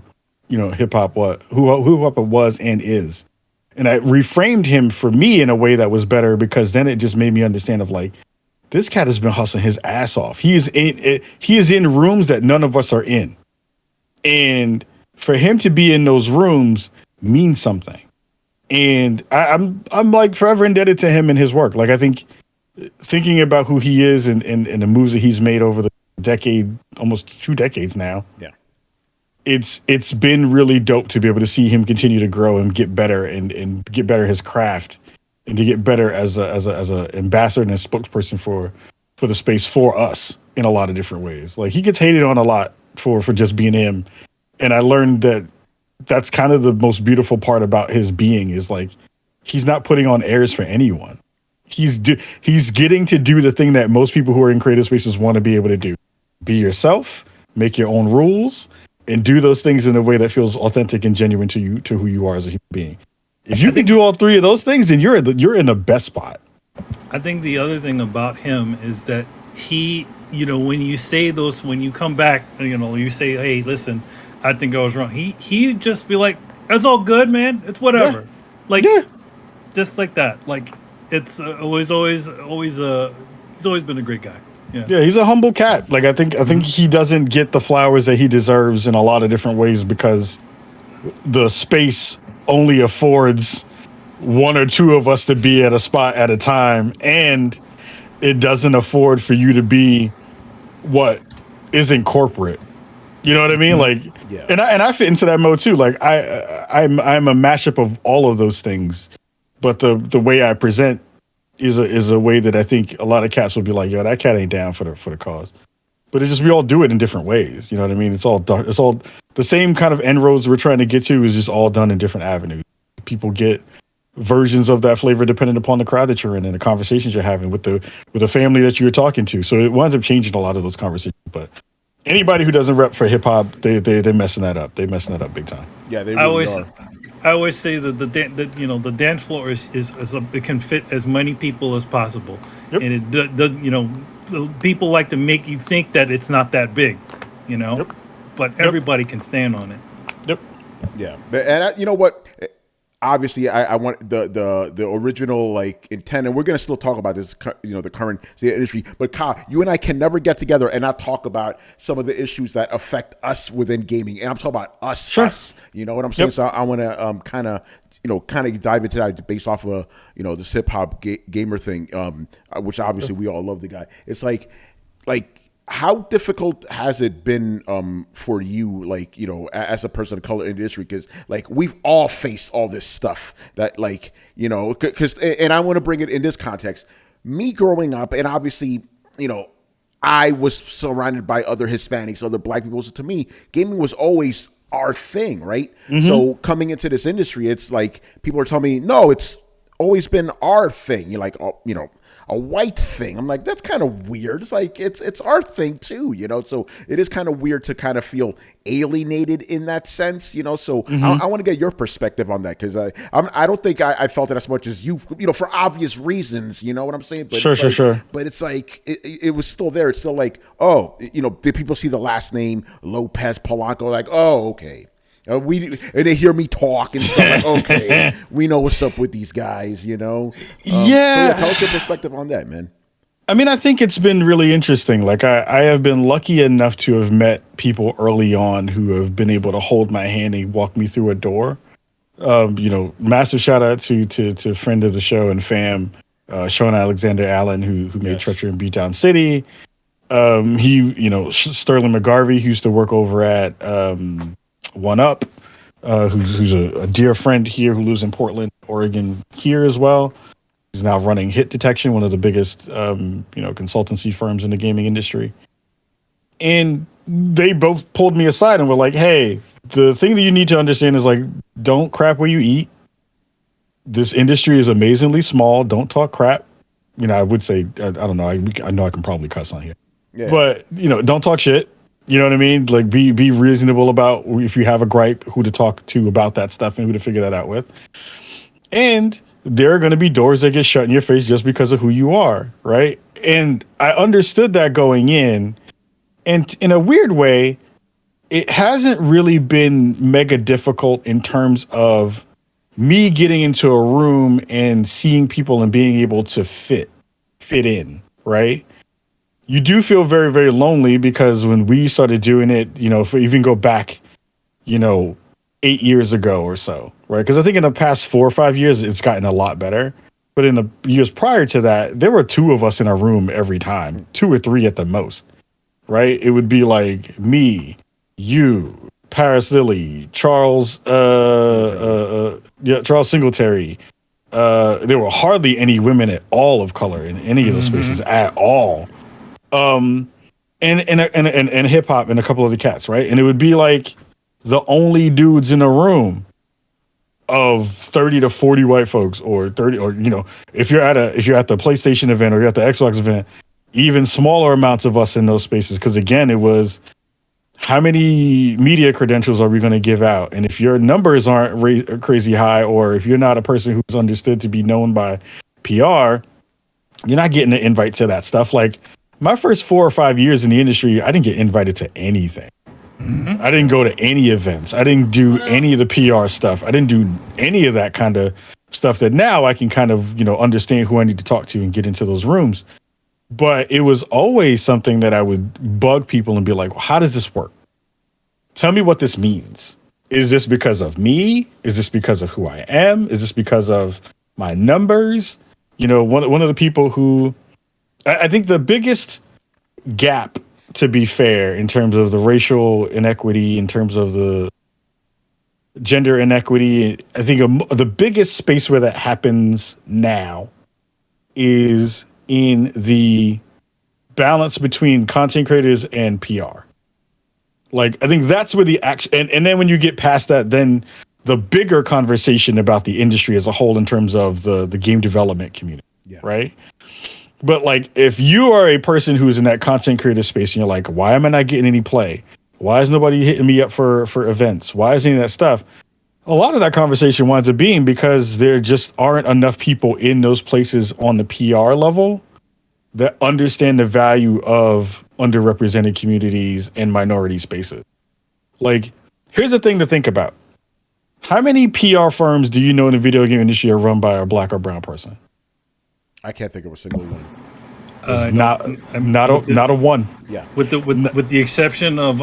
Speaker 3: you know, hip hop was and is. And I reframed him for me in a way that was better because then it just made me understand of like, this cat has been hustling his ass off. He is in rooms that none of us are in. And for him to be in those rooms means something. And I'm like forever indebted to him and his work. Like I think thinking about who he is and the moves that he's made over the decade, almost 2 decades now. Yeah. It's been really dope to be able to see him continue to grow and get better and get better at his craft and to get better as a ambassador and a spokesperson for the space for us in a lot of different ways. Like he gets hated on a lot for just being him. And I learned that that's kind of the most beautiful part about his being is like, he's not putting on airs for anyone. He's getting to do the thing that most people who are in creative spaces want to be able to do. Be yourself, make your own rules, and do those things in a way that feels authentic and genuine to who you are as a human being. If you can do all 3 of those things, then you're in the best spot.
Speaker 2: I think the other thing about him is that he, when you say those, when you come back, you say, "Hey, listen, I think I was wrong." He just be like, "It's all good, man. It's
Speaker 3: Yeah,
Speaker 2: whatever." Like,
Speaker 3: yeah,
Speaker 2: just like that. Like, it's always he's always been a great guy. Yeah.
Speaker 3: yeah. He's a humble cat. Like I think he doesn't get the flowers that he deserves in a lot of different ways because the space only affords one or two of us to be at a spot at a time, and it doesn't afford for you to be what isn't corporate. You know what I mean? Like,
Speaker 1: Yeah.
Speaker 3: and I fit into that mode too. Like I'm a mashup of all of those things, but the way I present is a way that I think a lot of cats would be like, yo, that cat ain't down for the cause. But it's just we all do it in different ways. You know what I mean? It's all done. It's all the same kind of end roads we're trying to get to is just all done in different avenues. People get versions of that flavor depending upon the crowd that you're in and the conversations you're having with the family that you're talking to. So it winds up changing a lot of those conversations. But anybody who doesn't rep for hip hop, they're messing that up. They're messing that up big time.
Speaker 1: Yeah, they
Speaker 2: I
Speaker 1: really
Speaker 2: always
Speaker 1: are.
Speaker 2: I always say that the dance floor it can fit as many people as possible,
Speaker 3: Yep.
Speaker 2: and the people like to make you think that it's not that big,
Speaker 3: Yep.
Speaker 2: but everybody can stand on it.
Speaker 3: Yep.
Speaker 1: Yeah, and you know what? Obviously, I want the original like intent, and we're gonna still talk about this, the current state of industry. But Kyle, you and I can never get together and not talk about some of the issues that affect us within gaming, and I'm talking about us.
Speaker 3: Sure.
Speaker 1: Us, you know what I'm saying?
Speaker 3: Yep.
Speaker 1: So I want to kind of dive into that based off of this hip hop gamer thing, which obviously we all love the guy. It's like. How difficult has it been for you, like, as a person of color in the industry? Because, like, we've all faced all this stuff that, like, because, and I want to bring it in this context. Me growing up, and obviously, I was surrounded by other Hispanics, other black people. So to me, gaming was always our thing, right? So coming into this industry, it's like people are telling me, no, it's always been our thing. You're like, a white thing. I'm like, that's kind of weird. It's like it's our thing too, So it is kind of weird to kind of feel alienated in that sense, So I want to get your perspective on that because I don't think I felt it as much as you, for obvious reasons. You know what I'm saying? But
Speaker 3: Sure.
Speaker 1: But it's like it was still there. It's still like, oh, did people see the last name Lopez Polanco? Like, oh, okay. And they hear me talk and stuff like, okay, we know what's up with these guys,
Speaker 3: Yeah.
Speaker 1: So yeah, tell us your perspective on that, man.
Speaker 3: I mean, I think it's been really interesting. Like I have been lucky enough to have met people early on who have been able to hold my hand and walk me through a door. Massive shout out to friend of the show and fam, Sean Alexander Allen, who made Treacher and Beatdown City. Sterling McGarvey, who used to work over at One Up, who's a dear friend here who lives in Portland, Oregon here as well. He's now running Hit Detection, one of the biggest consultancy firms in the gaming industry. And they both pulled me aside and were like, hey, the thing that you need to understand is like, don't crap where you eat. This industry is amazingly small. Don't talk crap. I would say, I don't know. I know I can probably cuss on here, but don't talk shit. You know what I mean? Like be reasonable about if you have a gripe, who to talk to about that stuff and who to figure that out with. And there are going to be doors that get shut in your face just because of who you are, right? And I understood that going in. And in a weird way, it hasn't really been mega difficult in terms of me getting into a room and seeing people and being able to fit in, right? You do feel very, very lonely because when we started doing it, if we even go back, 8 years ago or so, right? Because I think in the past 4 or 5 years, it's gotten a lot better. But in the years prior to that, there were 2 of us in a room every time, 2 or 3 at the most, right? It would be like me, you, Paris Lilly, Charles Singletary. There were hardly any women at all of color in any of those spaces at all. And hip hop and a couple of the cats, right? And it would be like the only dudes in a room of 30 to 40 white folks, or 30, or if you're at the PlayStation event or you're at the Xbox event, even smaller amounts of us in those spaces. Because again, it was how many media credentials are we going to give out? And if your numbers aren't crazy high, or if you're not a person who's understood to be known by PR, You're not getting an invite to that stuff. Like my first 4 or 5 years in the industry, I didn't get invited to anything. Mm-hmm. I didn't go to any events. I didn't do any of the PR stuff. I didn't do any of that kind of stuff that now I can kind of, understand who I need to talk to and get into those rooms. But it was always something that I would bug people and be like, well, how does this work? Tell me what this means. Is this because of me? Is this because of who I am? Is this because of my numbers? One of the people who I think the biggest gap, to be fair, in terms of the racial inequity, in terms of the gender inequity, I think the biggest space where that happens now is in the balance between content creators and PR. Like, I think that's where the action, and then when you get past that, then the bigger conversation about the industry as a whole in terms of the game development community, right? But like, if you are a person who's in that content creator space and you're like, why am I not getting any play? Why is nobody hitting me up for events? Why is any of that stuff? A lot of that conversation winds up being because there just aren't enough people in those places on the PR level that understand the value of underrepresented communities and minority spaces. Like, here's the thing to think about. How many PR firms do you know in the video game industry are run by a black or brown person?
Speaker 1: I can't think of a single one.
Speaker 3: Not a one.
Speaker 1: Yeah.
Speaker 2: With the exception of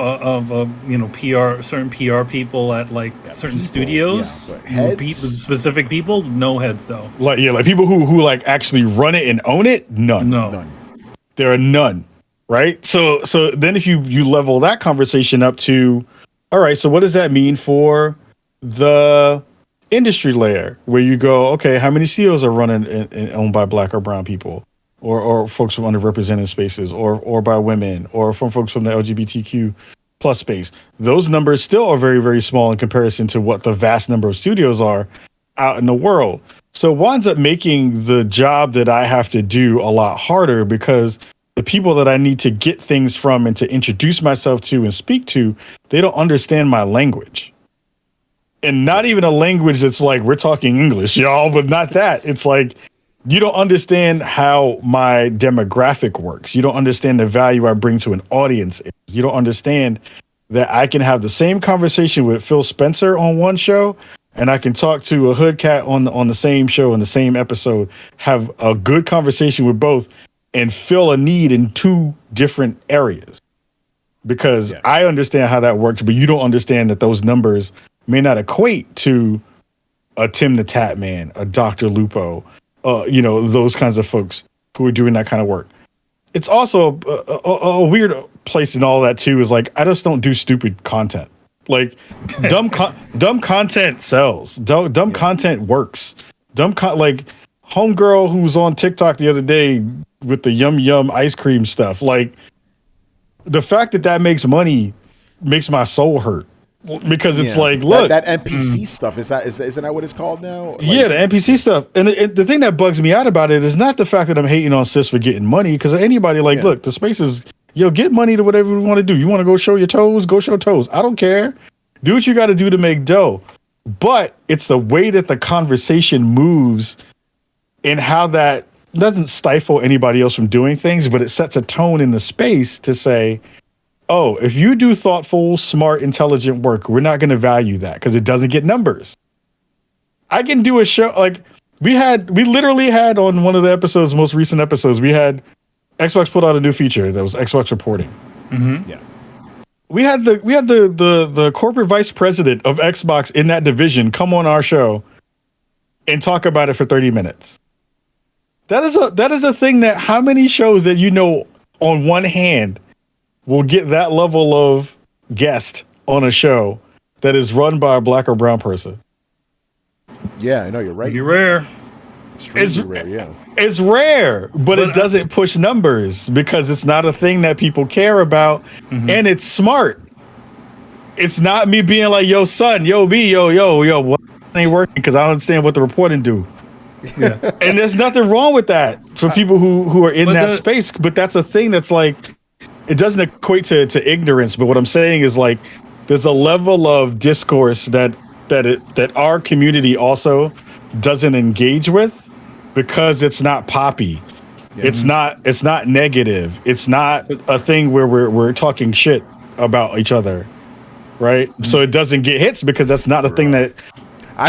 Speaker 2: certain PR people at certain studios, specific people, no heads though.
Speaker 3: Like people who like actually run it and own it, none. There are none. Right. So then if you level that conversation up to, all right, so what does that mean for the industry layer, where you go, okay, how many CEOs are running and owned by black or brown people, or folks from underrepresented spaces, or by women, or from folks from the LGBTQ plus space? Those numbers still are very, very small in comparison to what the vast number of studios are out in the world. So it winds up making the job that I have to do a lot harder, because the people that I need to get things from and to introduce myself to and speak to, they don't understand my language. And not even a language that's like, we're talking English, y'all, but not that. It's like, you don't understand how my demographic works. You don't understand the value I bring to an audience. You don't understand that I can have the same conversation with Phil Spencer on one show, and I can talk to a hood cat on the same show in the same episode, have a good conversation with both, and fill a need in two different areas. Because I understand how that works, but you don't understand that those numbers may not equate to a Tim the Tat Man, a Dr. Lupo, those kinds of folks who are doing that kind of work. It's also a weird place in all that too, is like, I just don't do stupid content. Like dumb content sells. Dumb content works. Like homegirl who was on TikTok the other day with the yum ice cream stuff. Like, the fact that makes money makes my soul hurt. Because it's like, look,
Speaker 1: that NPC stuff, isn't that what it's called now? Like,
Speaker 3: yeah, the NPC stuff. And the thing that bugs me out about it is not the fact that I'm hating on sis for getting money, because anybody look, the space is, get money to whatever you want to do. You want to go show your toes, go show toes. I don't care. Do what you got to do to make dough. But it's the way that the conversation moves and how that doesn't stifle anybody else from doing things, but it sets a tone in the space to say, oh, if you do thoughtful, smart, intelligent work, we're not going to value that because it doesn't get numbers. I can do a show like we literally had on one of the episodes, most recent episodes, we had Xbox put out a new feature that was Xbox reporting.
Speaker 2: Mm-hmm.
Speaker 1: Yeah.
Speaker 3: We had the corporate vice president of Xbox in that division come on our show and talk about it for 30 minutes. That is a thing that how many shows that on one hand will get that level of guest on a show that is run by a black or brown person?
Speaker 1: Yeah, I know, you're right.
Speaker 2: You're rare.
Speaker 1: It's rare, yeah.
Speaker 3: It's rare, but it doesn't push numbers because it's not a thing that people care about, and it's smart. It's not me being like, yo, son, yo, B, yo, what ain't working because I don't understand what the reporting do. Yeah. And there's nothing wrong with that for people who are in that space, but that's a thing that's like, it doesn't equate to ignorance, but what I'm saying is like, there's a level of discourse that our community also doesn't engage with because it's not poppy. It's not negative. It's not a thing where we're talking shit about each other, right? So it doesn't get hits because that's not a thing that,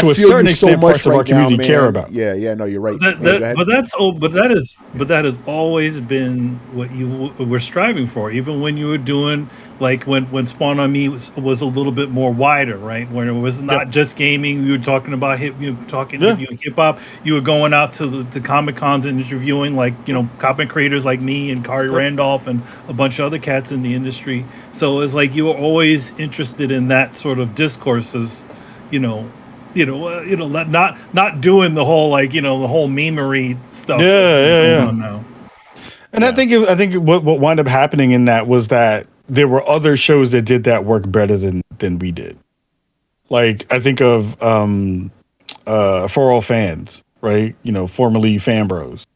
Speaker 3: to a certain extent, parts of our community care about.
Speaker 1: Yeah, no, you're right.
Speaker 2: But that has always been what you were striving for, even when you were doing, like when Spawn on Me was a little bit more wider, right? When it was not just gaming, we were talking about interviewing hip hop. You were going out to Comic Cons and interviewing, like, content creators like me and Kari Randolph and a bunch of other cats in the industry. So it's like you were always interested in that sort of discourses, not doing the whole, like, the whole memery stuff.
Speaker 3: Now. And I think what wound up happening in that was that there were other shows that did that work better than we did. Like, I think of For All Fans, right? Formerly Fan Bros.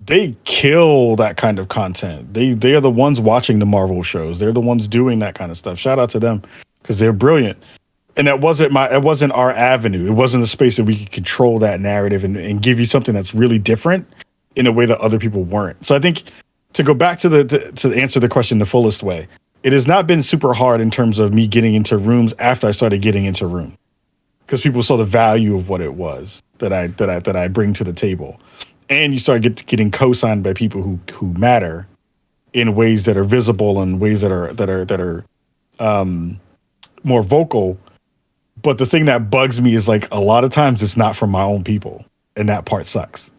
Speaker 3: They kill that kind of content. They are the ones watching the Marvel shows. They're the ones doing that kind of stuff. Shout out to them because they're brilliant. And it wasn't our avenue. It wasn't a space that we could control that narrative and give you something that's really different in a way that other people weren't. So I think, to go back to answer the question the fullest way, it has not been super hard in terms of me getting into rooms after I started getting into room, because people saw the value of what it was that I bring to the table, and you start getting co-signed by people who matter in ways that are visible and ways that are more vocal. But the thing that bugs me is, like, a lot of times it's not from my own people, and that part sucks.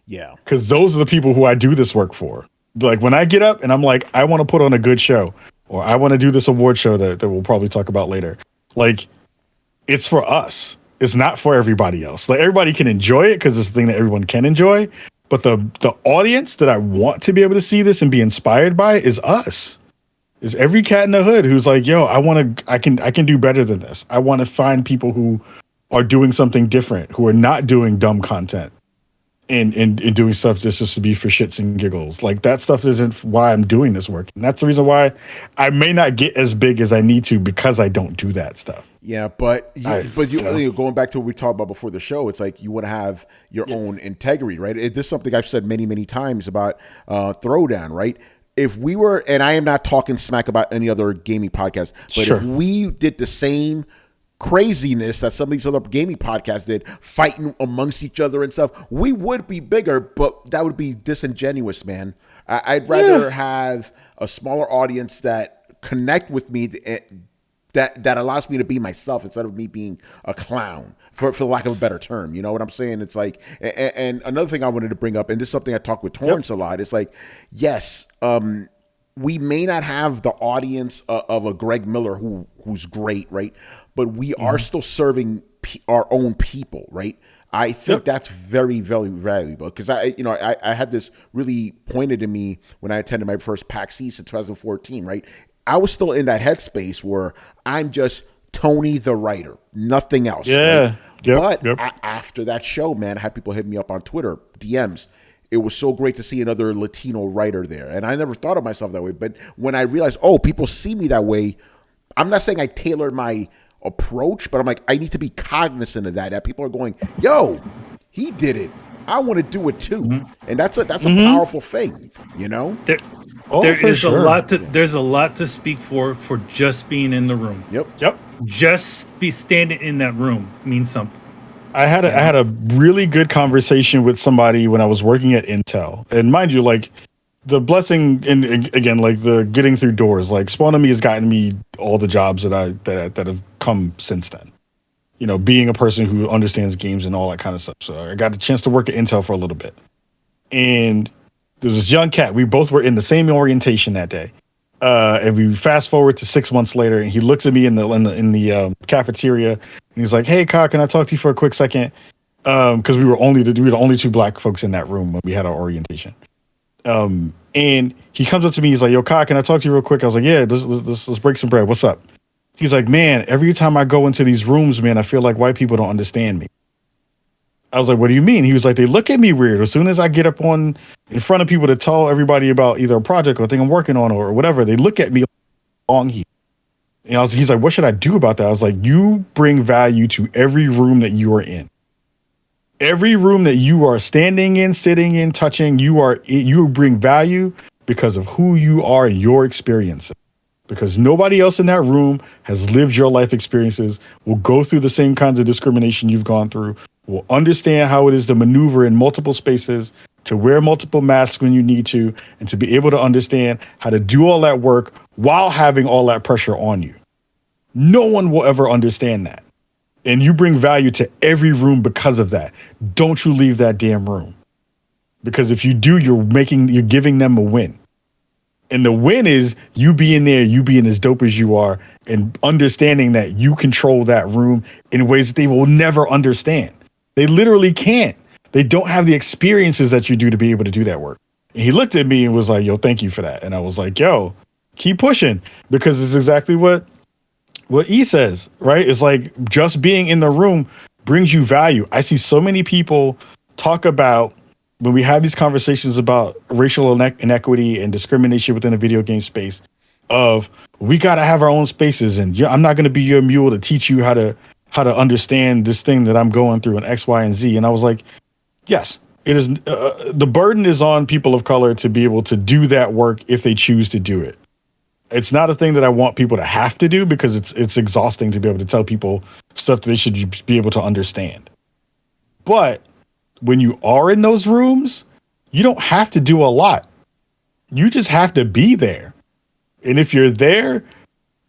Speaker 1: Yeah.
Speaker 3: Because those are the people who I do this work for. Like, when I get up and I'm like, I want to put on a good show, or I want to do this award show that we'll probably talk about later. Like, it's for us. It's not for everybody else. Like, everybody can enjoy it because it's a thing that everyone can enjoy. But the audience that I want to be able to see this and be inspired by is us. Is every cat in the hood who's like, yo, I can do better than this. I want to find people who are doing something different, who are not doing dumb content and doing stuff just to be for shits and giggles. Like, that stuff isn't why I'm doing this work. And that's the reason why I may not get as big as I need to, because I don't do that stuff.
Speaker 1: Yeah, but going back to what we talked about before the show, it's like you want to have your own integrity, right? This is something I've said many, many times about Throwdown, right? If we were, and I am not talking smack about any other gaming podcast, but if we did the same craziness that some of these other gaming podcasts did, fighting amongst each other and stuff, we would be bigger, but that would be disingenuous, man. I'd rather have a smaller audience that connect with me, that allows me to be myself instead of me being a clown, for lack of a better term. You know what I'm saying? It's like, and another thing I wanted to bring up, and this is something I talk with Torrance a lot, it's like, yes, we may not have the audience of a Greg Miller who's great, right? But we are still serving our own people, right? I think that's very, very valuable, because I had this really pointed in me when I attended my first PAX East in 2014, right? I was still in that headspace where I'm just Tony the writer, nothing else.
Speaker 3: Yeah.
Speaker 1: Right? But after that show, man, I had people hit me up on Twitter, DMs. It was so great to see another Latino writer there. And I never thought of myself that way. But when I realized, people see me that way, I'm not saying I tailored my approach, but I'm like, I need to be cognizant of that people are going, yo, he did it. I want to do it too. And that's a powerful thing, you know?
Speaker 2: There's a lot to speak for just being in the room.
Speaker 3: Yep.
Speaker 2: Just be standing in that room means something.
Speaker 3: I had a really good conversation with somebody when I was working at Intel, and mind you, like, the blessing, and again, like, the getting through doors, like, Spawn on Me has gotten me all the jobs that have come since then. You know, being a person who understands games and all that kind of stuff. So I got a chance to work at Intel for a little bit, and there was this young cat. We both were in the same orientation that day, and we fast forward to 6 months later, and he looks at me in the cafeteria, and he's like, "Hey, Kyle, can I talk to you for a quick second?" Because we were the only two black folks in that room when we had our orientation. And he comes up to me, he's like, "Yo, Kyle, can I talk to you real quick?" I was like, "Yeah, let's break some bread. What's up?" He's like, "Man, every time I go into these rooms, man, I feel like white people don't understand me." I was like, "What do you mean?" He was like, "They look at me weird. As soon as I get up in front of people to tell everybody about either a project or a thing I'm working on or whatever, they look at me long here." And he's like, "What should I do about that?" I was like, "You bring value to every room that you are in. Every room that you are standing in, sitting in, touching, you bring value because of who you are and your experiences. Because nobody else in that room has lived your life experiences, will go through the same kinds of discrimination you've gone through, will understand how it is to maneuver in multiple spaces, to wear multiple masks when you need to, and to be able to understand how to do all that work while having all that pressure on you. No one will ever understand that. And you bring value to every room because of that. Don't you leave that damn room. Because if you do, you're giving them a win. And the win is you being there, you being as dope as you are, and understanding that you control that room in ways that they will never understand. They literally can't. They don't have the experiences that you do to be able to do that work. And he looked at me and was like, yo, thank you for that. And I was like, yo, keep pushing, because it's exactly what E says, right? It's like just being in the room brings you value. I see so many people talk about, when we have these conversations about racial inequity and discrimination within the video game space, of we got to have our own spaces, and I'm not going to be your mule to teach you how to understand this thing that I'm going through in X, Y, and Z. And I was like, yes, it is. The burden is on people of color to be able to do that work if they choose to do it. It's not a thing that I want people to have to do, because it's exhausting to be able to tell people stuff that they should be able to understand. But when you are in those rooms, you don't have to do a lot. You just have to be there. And if you're there,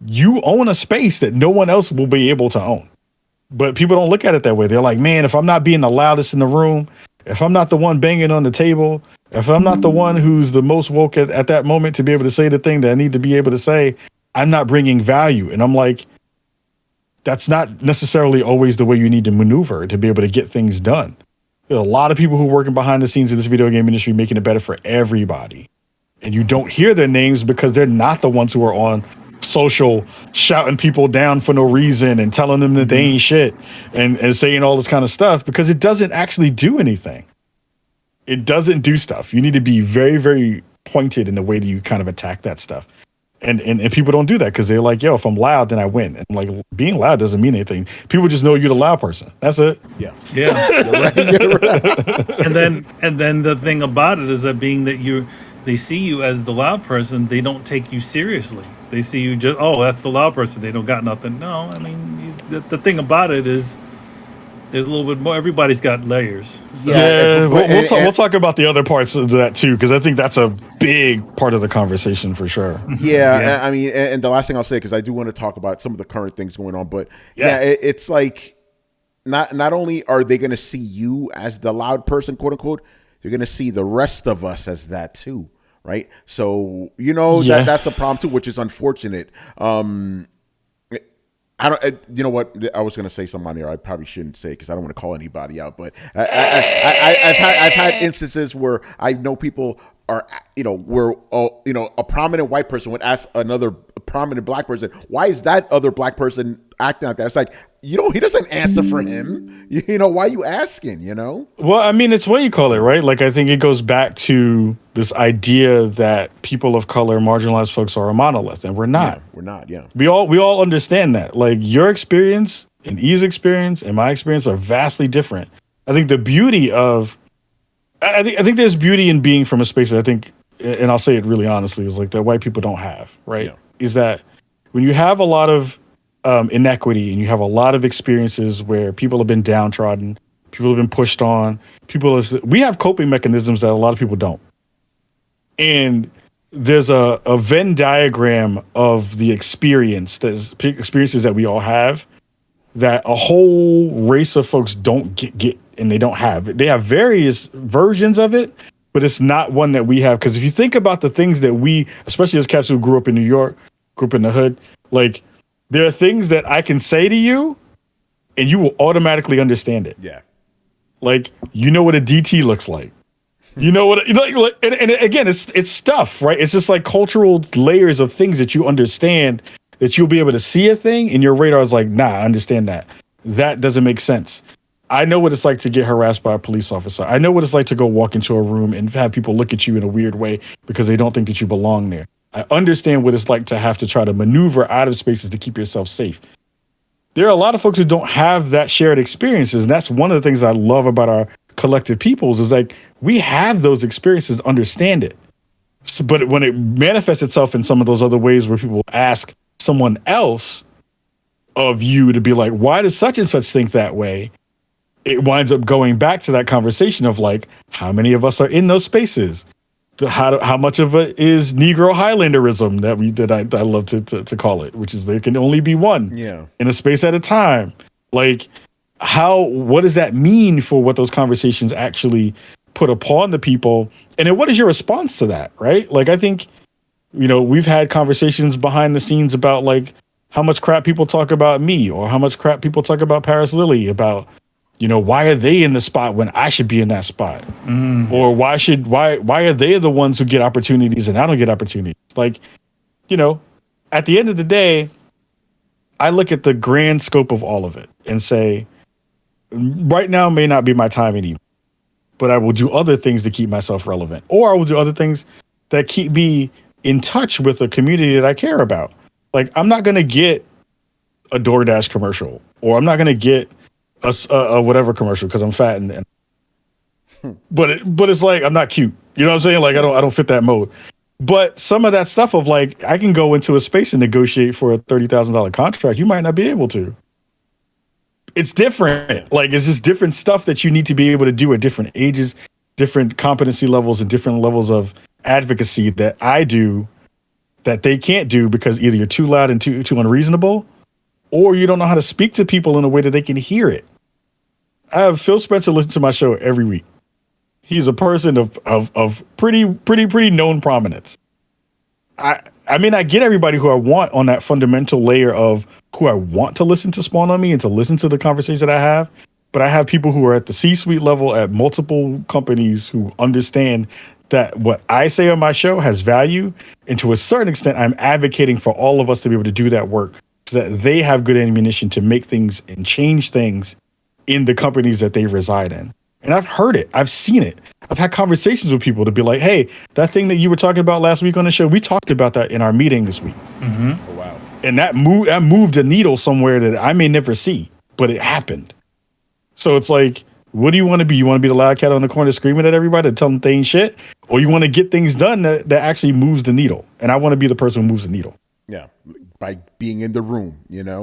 Speaker 3: you own a space that no one else will be able to own. But people don't look at it that way. They're like, man, if I'm not being the loudest in the room, if I'm not the one banging on the table, if I'm not the one who's the most woke at that moment to be able to say the thing that I need to be able to say, I'm not bringing value. And I'm like, that's not necessarily always the way you need to maneuver to be able to get things done. There's a lot of people who are working behind the scenes in this video game industry, making it better for everybody. And you don't hear their names because they're not the ones who are on social shouting people down for no reason and telling them that they ain't shit and saying all this kind of stuff, because it doesn't actually do anything. It doesn't do stuff. You need to be very, very pointed in the way that you kind of attack that stuff. And people don't do that because they're like, yo, if I'm loud, then I win. And like, being loud doesn't mean anything. People just know you're the loud person. That's it.
Speaker 1: Yeah.
Speaker 2: Yeah.
Speaker 1: You're right.
Speaker 2: And then the thing about it is that being that they see you as the loud person, they don't take you seriously. They see you just, oh, that's the loud person. They don't got nothing. No, I mean, the thing about it is there's a little bit more. Everybody's got layers. So.
Speaker 3: Yeah, we'll talk about the other parts of that too, because I think that's a big part of the conversation for sure.
Speaker 1: Yeah. I mean, and the last thing I'll say, because I do want to talk about some of the current things going on, but it's like not only are they going to see you as the loud person, quote unquote, they're going to see the rest of us as that too, right? So that's a problem too, which is unfortunate. I don't. You know what? I was going to say something on here I probably shouldn't say because I don't want to call anybody out. But I've had instances where I know people are, where a prominent white person would ask another prominent black person, why is that other black person acting like that? It's like, he doesn't answer for him. Why are you asking?
Speaker 3: Well, I mean, it's what you call it, right? Like, I think it goes back to this idea that people of color, marginalized folks, are a monolith, and we're not.
Speaker 1: Yeah, we're not. Yeah,
Speaker 3: we all understand that. Like, your experience and E's experience and my experience are vastly different. I think the beauty of, I think there's beauty in being from a space that I think, and I'll say it really honestly, is like that white people don't have, right? Yeah. Is that when you have a lot of inequity and you have a lot of experiences where people have been downtrodden, people have been pushed on, we have coping mechanisms that a lot of people don't. And there's a Venn diagram of the experiences that we all have that a whole race of folks don't get and they don't have. They have various versions of it, but it's not one that we have. Because if you think about the things that we, especially as cats who grew up in New York, grew up in the hood, like, there are things that I can say to you and you will automatically understand it.
Speaker 1: Yeah.
Speaker 3: Like, what a DT looks like. What, and again, it's stuff, right? It's just like cultural layers of things that you understand, that you'll be able to see a thing and your radar is like, nah, I understand that. That doesn't make sense. I know what it's like to get harassed by a police officer. I know what it's like to go walk into a room and have people look at you in a weird way because they don't think that you belong there. I understand what it's like to have to try to maneuver out of spaces to keep yourself safe. there are a lot of folks who don't have that shared experiences. And that's one of the things I love about our collective peoples is like, we have those experiences, understand it. So, but when it manifests itself in some of those other ways where people ask someone else of you to be like, why does such and such think that way? It winds up going back to that conversation of like, how many of us are in those spaces? How much of it is Negro Highlanderism that I love to call it, which is there can only be one in a space at a time. Like, what does that mean for what those conversations actually put upon the people? And then what is your response to that, right? Like, I think, we've had conversations behind the scenes about like how much crap people talk about me or how much crap people talk about Paris Lily about, why are they in the spot when I should be in that spot? Or why are they the ones who get opportunities and I don't get opportunities? Like, at the end of the day, I look at the grand scope of all of it and say, right now may not be my time anymore, but I will do other things to keep myself relevant, or I will do other things that keep me in touch with a community that I care about. Like, I'm not going to get a DoorDash commercial, or I'm not going to get a whatever commercial because I'm fat and but it's like I'm not cute. You know what I'm saying? Like I don't fit that mode. But some of that stuff of like I can go into a space and negotiate for a $30,000 contract. You might not be able to. It's different. Like it's just different stuff that you need to be able to do at different ages, different competency levels, and different levels of advocacy that I do that they can't do because either you're too loud and too unreasonable, or you don't know how to speak to people in a way that they can hear it. I have Phil Spencer listen to my show every week. He's a person of pretty known prominence. I mean, I get everybody who I want on that fundamental layer of who I want to listen to Spawn on Me and to listen to the conversations that I have. But I have people who are at the C-suite level at multiple companies who understand that what I say on my show has value. And to a certain extent, I'm advocating for all of us to be able to do that work so that they have good ammunition to make things and change things in the companies that they reside in. And I've heard it. I've seen it. I've had conversations with people to be like, hey, that thing that you were talking about last week on the show, we talked about that in our meeting this week.
Speaker 1: Oh, wow.
Speaker 3: And that moved a needle somewhere that I may never see, but it happened. So it's like, what do you want to be? You want to be the loud cat on the corner screaming at everybody to tell them they ain't shit? Or you want to get things done that actually moves the needle? And I want to be the person who moves the needle.
Speaker 1: Yeah, by being in the room,
Speaker 3: Yeah.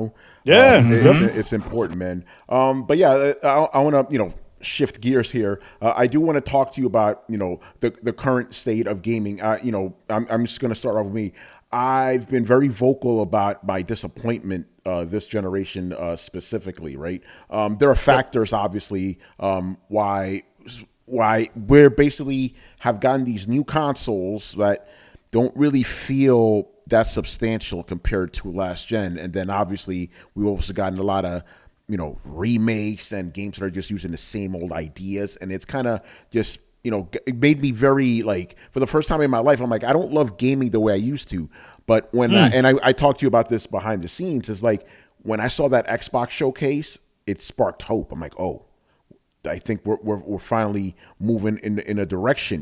Speaker 1: It's important, man. But yeah, I want to, shift gears here. I do want to talk to you about, the current state of gaming. I'm just going to start off with me. I've been very vocal about my disappointment this generation specifically, right? There are factors, obviously, why we're basically have gotten these new consoles that don't really feel that substantial compared to last gen. And then obviously we've also gotten a lot of, remakes and games that are just using the same old ideas. And it's kind of just, it made me very like, for the first time in my life, I'm like, I don't love gaming the way I used to. But when I talked to you about this behind the scenes, is like when I saw that Xbox showcase, it sparked hope. I'm like, oh, I think we're finally moving in a direction,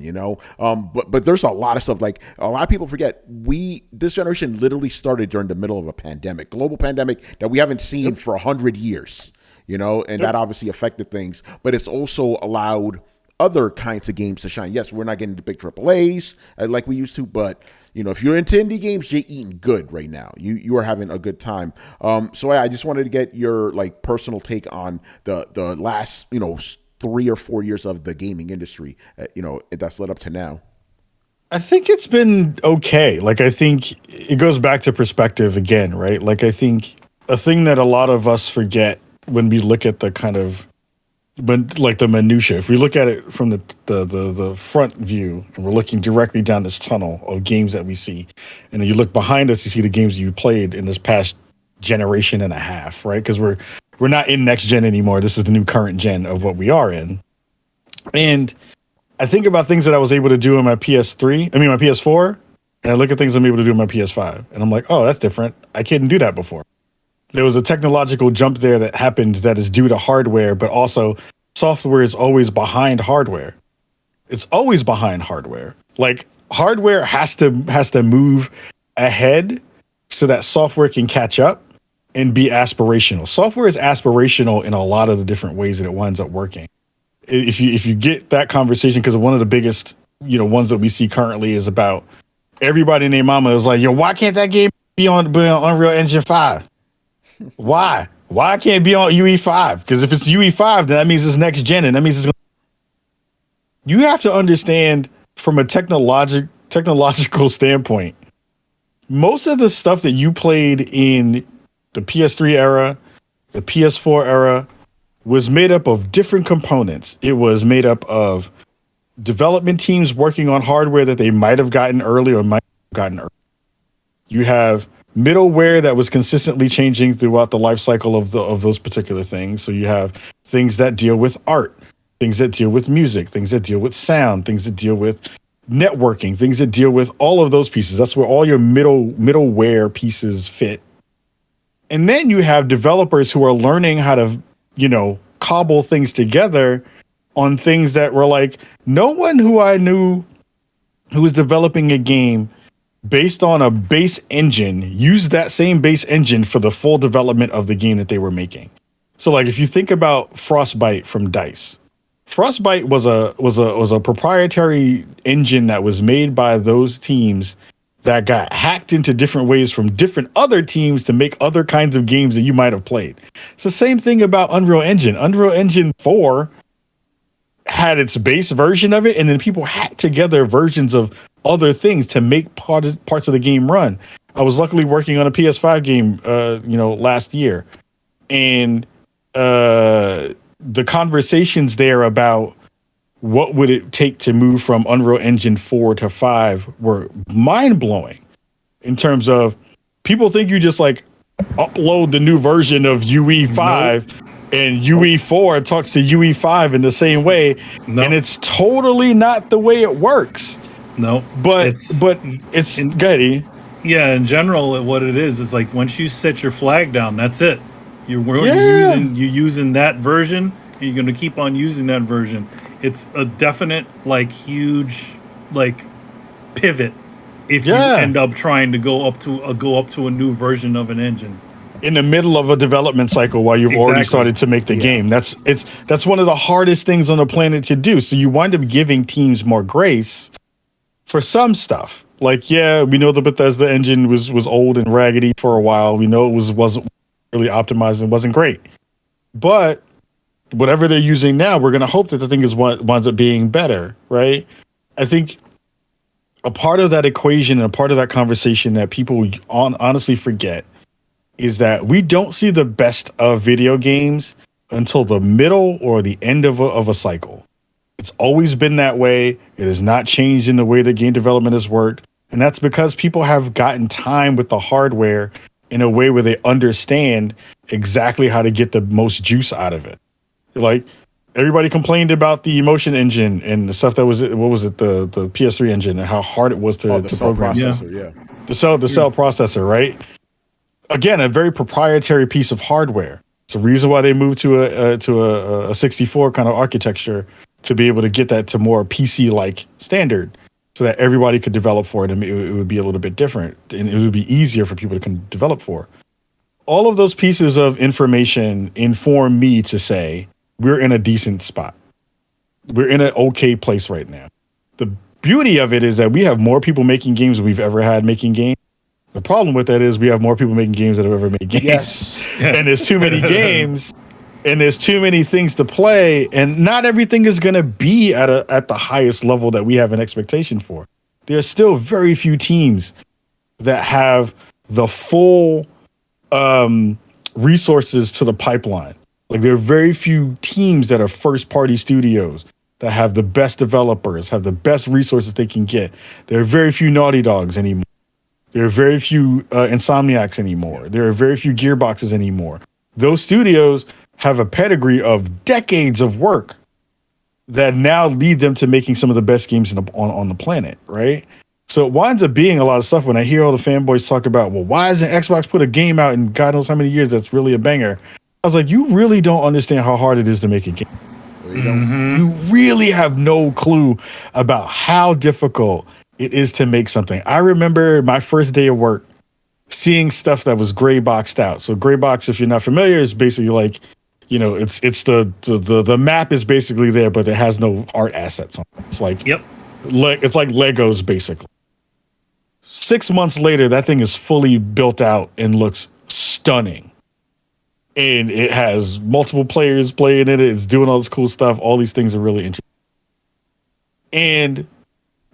Speaker 1: But there's a lot of stuff. Like a lot of people forget, this generation literally started during the middle of a pandemic, global pandemic that we haven't seen for 100 years, and that obviously affected things. But it's also allowed other kinds of games to shine. Yes, we're not getting the big AAAs like we used to, but if you're into indie games, you're eating good right now. You are having a good time. So I just wanted to get your like personal take on the last 3 or 4 years of the gaming industry. That's led up to now.
Speaker 3: I think it's been okay. Like I think it goes back to perspective again, right? Like I think a thing that a lot of us forget when we look at the kind of like the minutia, if we look at it from the front view and we're looking directly down this tunnel of games that we see, and then you look behind us, you see the games you played in this past generation and a half, right? Because we're not in next gen anymore. This is the new current gen of what we are in. And I think about things that I was able to do on my PS4, and I look at things I'm able to do on my PS5, and I'm like, oh, that's different. I couldn't do that before. There was a technological jump there that happened that is due to hardware, but also software is always behind hardware. It's always behind hardware. Like hardware has to move ahead so that software can catch up. and be aspirational. Software is aspirational in a lot of the different ways that it winds up working. If you get that conversation, because one of the biggest, ones that we see currently is about everybody and their mama is like, yo, why can't that game be on Unreal Engine 5? Why? Why can't it be on UE5? Because if it's UE5, then that means it's next gen, and that means it's you have to understand from a technological standpoint, most of the stuff that you played in the PS3 era, the PS4 era, was made up of different components. It was made up of development teams working on hardware that they might have gotten early or might have gotten early. You have middleware that was consistently changing throughout the life cycle of those particular things. So you have things that deal with art, things that deal with music, things that deal with sound, things that deal with networking, things that deal with all of those pieces. That's where all your middleware pieces fit. And then you have developers who are learning how to, cobble things together on things that were like, no one who I knew who was developing a game based on a base engine used that same base engine for the full development of the game that they were making. So like if you think about Frostbite from DICE, Frostbite was a proprietary engine that was made by those teams that got hacked into different ways from different other teams to make other kinds of games that you might have played. It's the same thing about Unreal Engine. Unreal Engine 4 had its base version of it, and then people hacked together versions of other things to make parts of the game run. I was luckily working on a PS5 game, last year, and the conversations there about what would it take to move from Unreal Engine 4 to 5 were mind-blowing in terms of people think you just like upload the new version of UE5 and UE4 talks to UE5 in the same way. And it's totally not the way it works.
Speaker 2: No,
Speaker 3: but it's good.
Speaker 2: Yeah, in general, what it is like once you set your flag down, that's it. You're using that version, and you're going to keep on using that version. It's a definite, huge, pivot if you end up trying to go up to a new version of an engine
Speaker 3: in the middle of a development cycle while you've already started to make the game. That's one of the hardest things on the planet to do. So you wind up giving teams more grace for some stuff. We know the Bethesda engine was old and raggedy for a while. We know it wasn't really optimized and wasn't great, but whatever they're using now, we're going to hope that the thing is what winds up being better, right? I think a part of that equation and a part of that conversation that people honestly forget is that we don't see the best of video games until the middle or the end of a cycle. It's always been that way. It has not changed in the way that game development has worked. And that's because people have gotten time with the hardware in a way where they understand exactly how to get the most juice out of it. Like everybody complained about the emotion engine and the stuff that was the PS3 engine and how hard it was to program. The cell processor, right? Again, a very proprietary piece of hardware. It's the reason why they moved to a 64 kind of architecture to be able to get that to more PC-like standard, so that everybody could develop for it and it would be a little bit different and it would be easier for people to develop for. All of those pieces of information inform me to say, we're in a decent spot. We're in an okay place right now. The beauty of it is that we have more people making games than we've ever had making games. The problem with that is we have more people making games than have ever made games.
Speaker 1: Yes.
Speaker 3: And there's too many games and there's too many things to play. And not everything is going to be at the highest level that we have an expectation for. There are still very few teams that have the full resources to the pipeline. There are very few teams that are first party studios that have the best developers, have the best resources they can get. There are very few Naughty Dogs anymore. There are very few Insomniacs anymore. There are very few Gearboxes anymore. Those studios have a pedigree of decades of work that now lead them to making some of the best games on the planet, right? So it winds up being a lot of stuff when I hear all the fanboys talk about, well, why hasn't Xbox put a game out in God knows how many years that's really a banger? I was like, you really don't understand how hard it is to make a game. You really have no clue about how difficult it is to make something. I remember my first day of work seeing stuff that was gray boxed out. So gray box, if you're not familiar, is basically like, it's the map is basically there, but it has no art assets on it. It's like, it's like Legos basically. 6 months later, that thing is fully built out and looks stunning. And it has multiple players playing in it. It's doing all this cool stuff. All these things are really interesting. And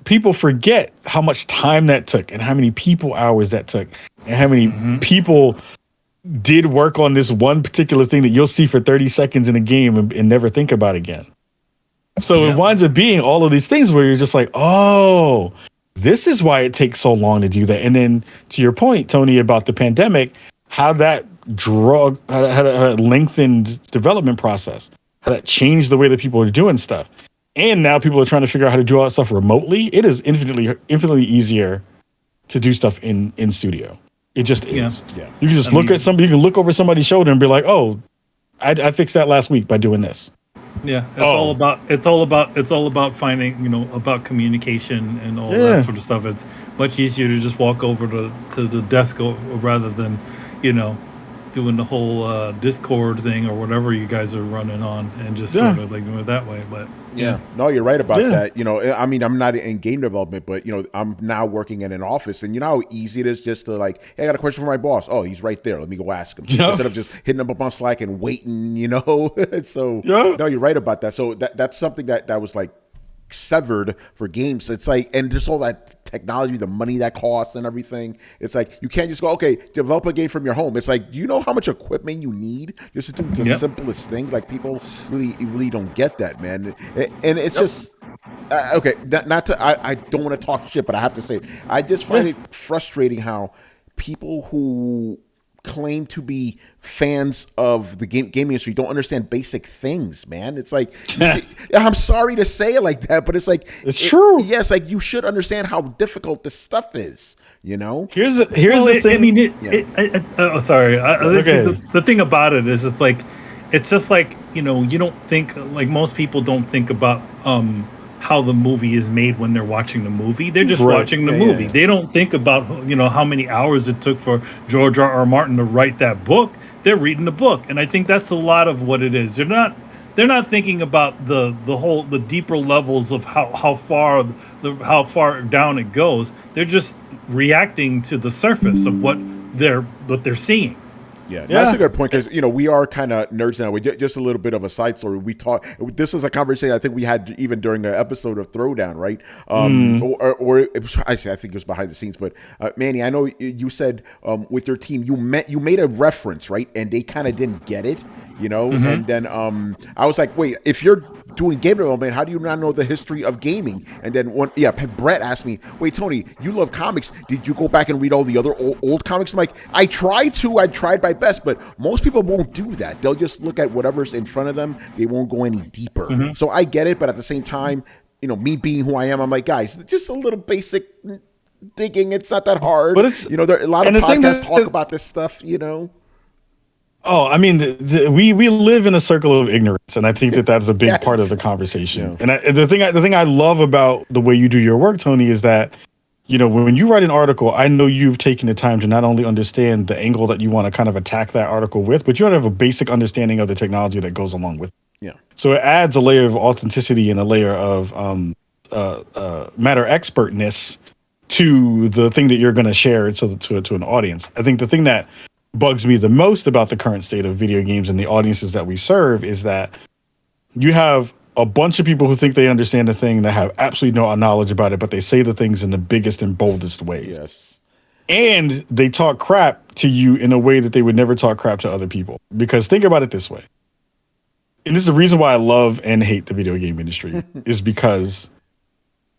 Speaker 3: people forget how much time that took and how many people hours that took and how many people did work on this one particular thing that you'll see for 30 seconds in a game and never think about again. So it winds up being all of these things where you're just like, oh, this is why it takes so long to do that. And then to your point, Tony, about the pandemic, how that had a lengthened development process, how that changed the way that people are doing stuff. And now people are trying to figure out how to do all that stuff remotely. It is infinitely easier to do stuff in studio. It just is. Yeah. You can just look at somebody, you can look over somebody's shoulder and be like, oh, I fixed that last week by doing this.
Speaker 2: Yeah, it's all about finding, about communication and all that sort of stuff. It's much easier to just walk over to the desk rather than, doing the whole Discord thing or whatever you guys are running on and just sort of like doing it that way. But
Speaker 1: no, you're right about that. I'm not in game development, but I'm now working in an office, and you know how easy it is just to like, hey, I got a question for my boss. Oh, he's right there. Let me go ask him instead of just hitting him up on Slack and waiting. So no, you're right about that. So that's something that was like severed for games. It's like, and just all that technology, the money that costs and everything. It's like you can't just go, okay, develop a game from your home. It's like, do you know how much equipment you need just to do the simplest things? Like people really don't get that, man. And it's just okay. Not to I don't want to talk shit, but I have to say it. I just find it frustrating how people who claim to be fans of the gaming industry don't understand basic things, man. It's like, I'm sorry to say it like that, but it's like,
Speaker 3: it's true.
Speaker 1: Yes, like you should understand how difficult this stuff is.
Speaker 3: Here's the thing.
Speaker 2: The thing about it is, it's just like, you don't think, like most people don't think about how the movie is made when they're watching the movie. They're just watching the movie. They don't think about, how many hours it took for George R.R. Martin to write that book. They're reading the book. And I think that's a lot of what it is. They're not thinking about the deeper levels of how far down it goes. They're just reacting to the surface of what they're seeing.
Speaker 1: Yeah, that's a good point because we are kind of nerds now. Just a little bit of a side story. We talk. This is a conversation I think we had even during the episode of Throwdown, right? Or it was, I think it was behind the scenes. But Manny, I know you said with your team you made a reference, right? And they kind of didn't get it, And then I was like, wait, if you're doing game development, how do you not know the history of gaming? And then Brett asked me, wait, Tony, you love comics. Did you go back and read all the other old comics? I'm like, I tried my best, but most people won't do that. They'll just look at whatever's in front of them. They won't go any deeper. So I get it, but at the same time, me being who I am, I'm like, guys, just a little basic digging. It's not that hard. But it's, there a lot of podcasts talk about this stuff,
Speaker 3: Oh, I mean, we live in a circle of ignorance, and I think that's a big part of the conversation. Yeah. And the thing I love about the way you do your work, Tony, is that when you write an article, I know you've taken the time to not only understand the angle that you want to kind of attack that article with, but you want to have a basic understanding of the technology that goes along with it.
Speaker 1: Yeah.
Speaker 3: So it adds a layer of authenticity and a layer of matter expertness to the thing that you're going to share to an audience. I think the thing that bugs me the most about the current state of video games and the audiences that we serve is that you have a bunch of people who think they understand the thing that have absolutely no knowledge about it, but they say the things in the biggest and boldest ways.
Speaker 1: Yes.
Speaker 3: And they talk crap to you in a way that they would never talk crap to other people. Because think about it this way. And this is the reason why I love and hate the video game industry is because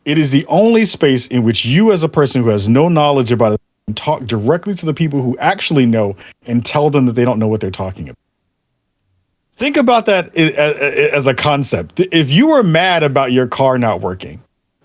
Speaker 3: it is the only space in which you as a person who has no knowledge about it and talk directly to the people who actually know and tell them that they don't know what they're talking about. Think about that as a concept. If you were mad about your car not working,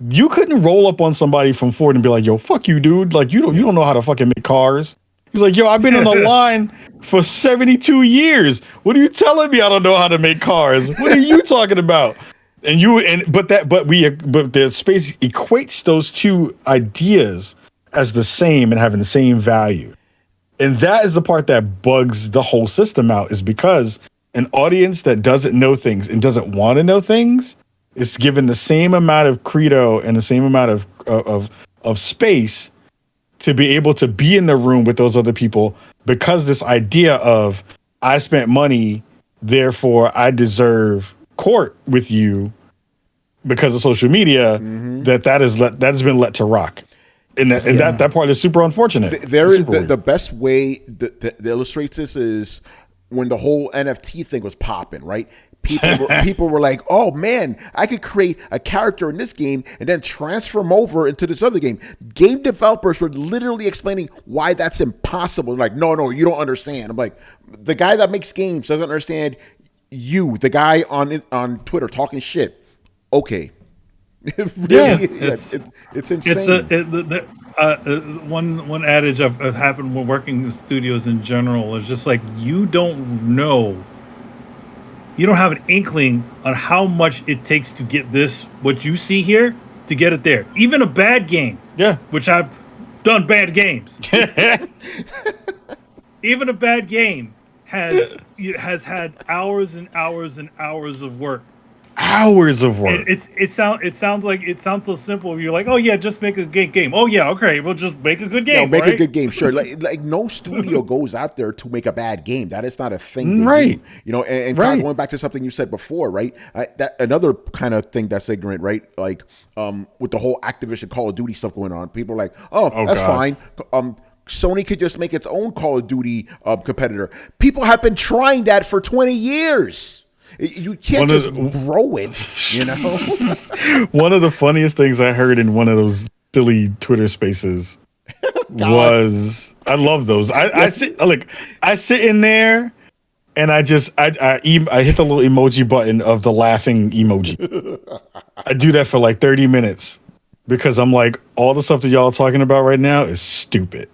Speaker 3: you couldn't roll up on somebody from Ford and be like, yo, fuck you, dude. Like, you don't know how to fucking make cars. He's like, yo, I've been on the line for 72 years. What are you telling me I don't know how to make cars? What are you talking about? But the space equates those two ideas as the same and having the same value. And that is the part that bugs the whole system out, is because an audience that doesn't know things and doesn't want to know things is given the same amount of credo and the same amount of space to be able to be in the room with those other people, because this idea of I spent money, therefore I deserve court with you because of social media, that has been let to rock. And that part is super unfortunate.
Speaker 1: The best way that illustrates this is when the whole NFT thing was popping, right? People were like, "Oh man, I could create a character in this game and then transfer him over into this other game." Game developers were literally explaining why that's impossible. Like, no, you don't understand. I'm like, the guy that makes games doesn't understand you. The guy on Twitter talking shit. Okay. It's insane.
Speaker 2: It's one adage I've happened when working in studios in general is just like, you don't have an inkling on how much it takes to get this, what you see here, to get it there. Even a bad game, which I've done bad games. Even a bad game has had hours and hours and hours of work.
Speaker 3: Hours of work.
Speaker 2: It sounds so simple. You're like, oh yeah, just make a good game. Oh yeah, okay, we'll just make a good game.
Speaker 1: Make a good game, sure. Like no studio goes out there to make a bad game. That is not a thing,
Speaker 3: right?
Speaker 1: Do. And kind of going back to something you said before, right? That another kind of thing that's ignorant, right? Like with the whole Activision Call of Duty stuff going on, people are like, oh that's fine. Sony could just make its own Call of Duty competitor. People have been trying that for 20 years. You can't just grow it,
Speaker 3: One of the funniest things I heard in one of those silly Twitter spaces was, I love those. I sit in there and I hit the little emoji button of the laughing emoji. I do that for like 30 minutes because I'm like, all the stuff that y'all are talking about right now is stupid.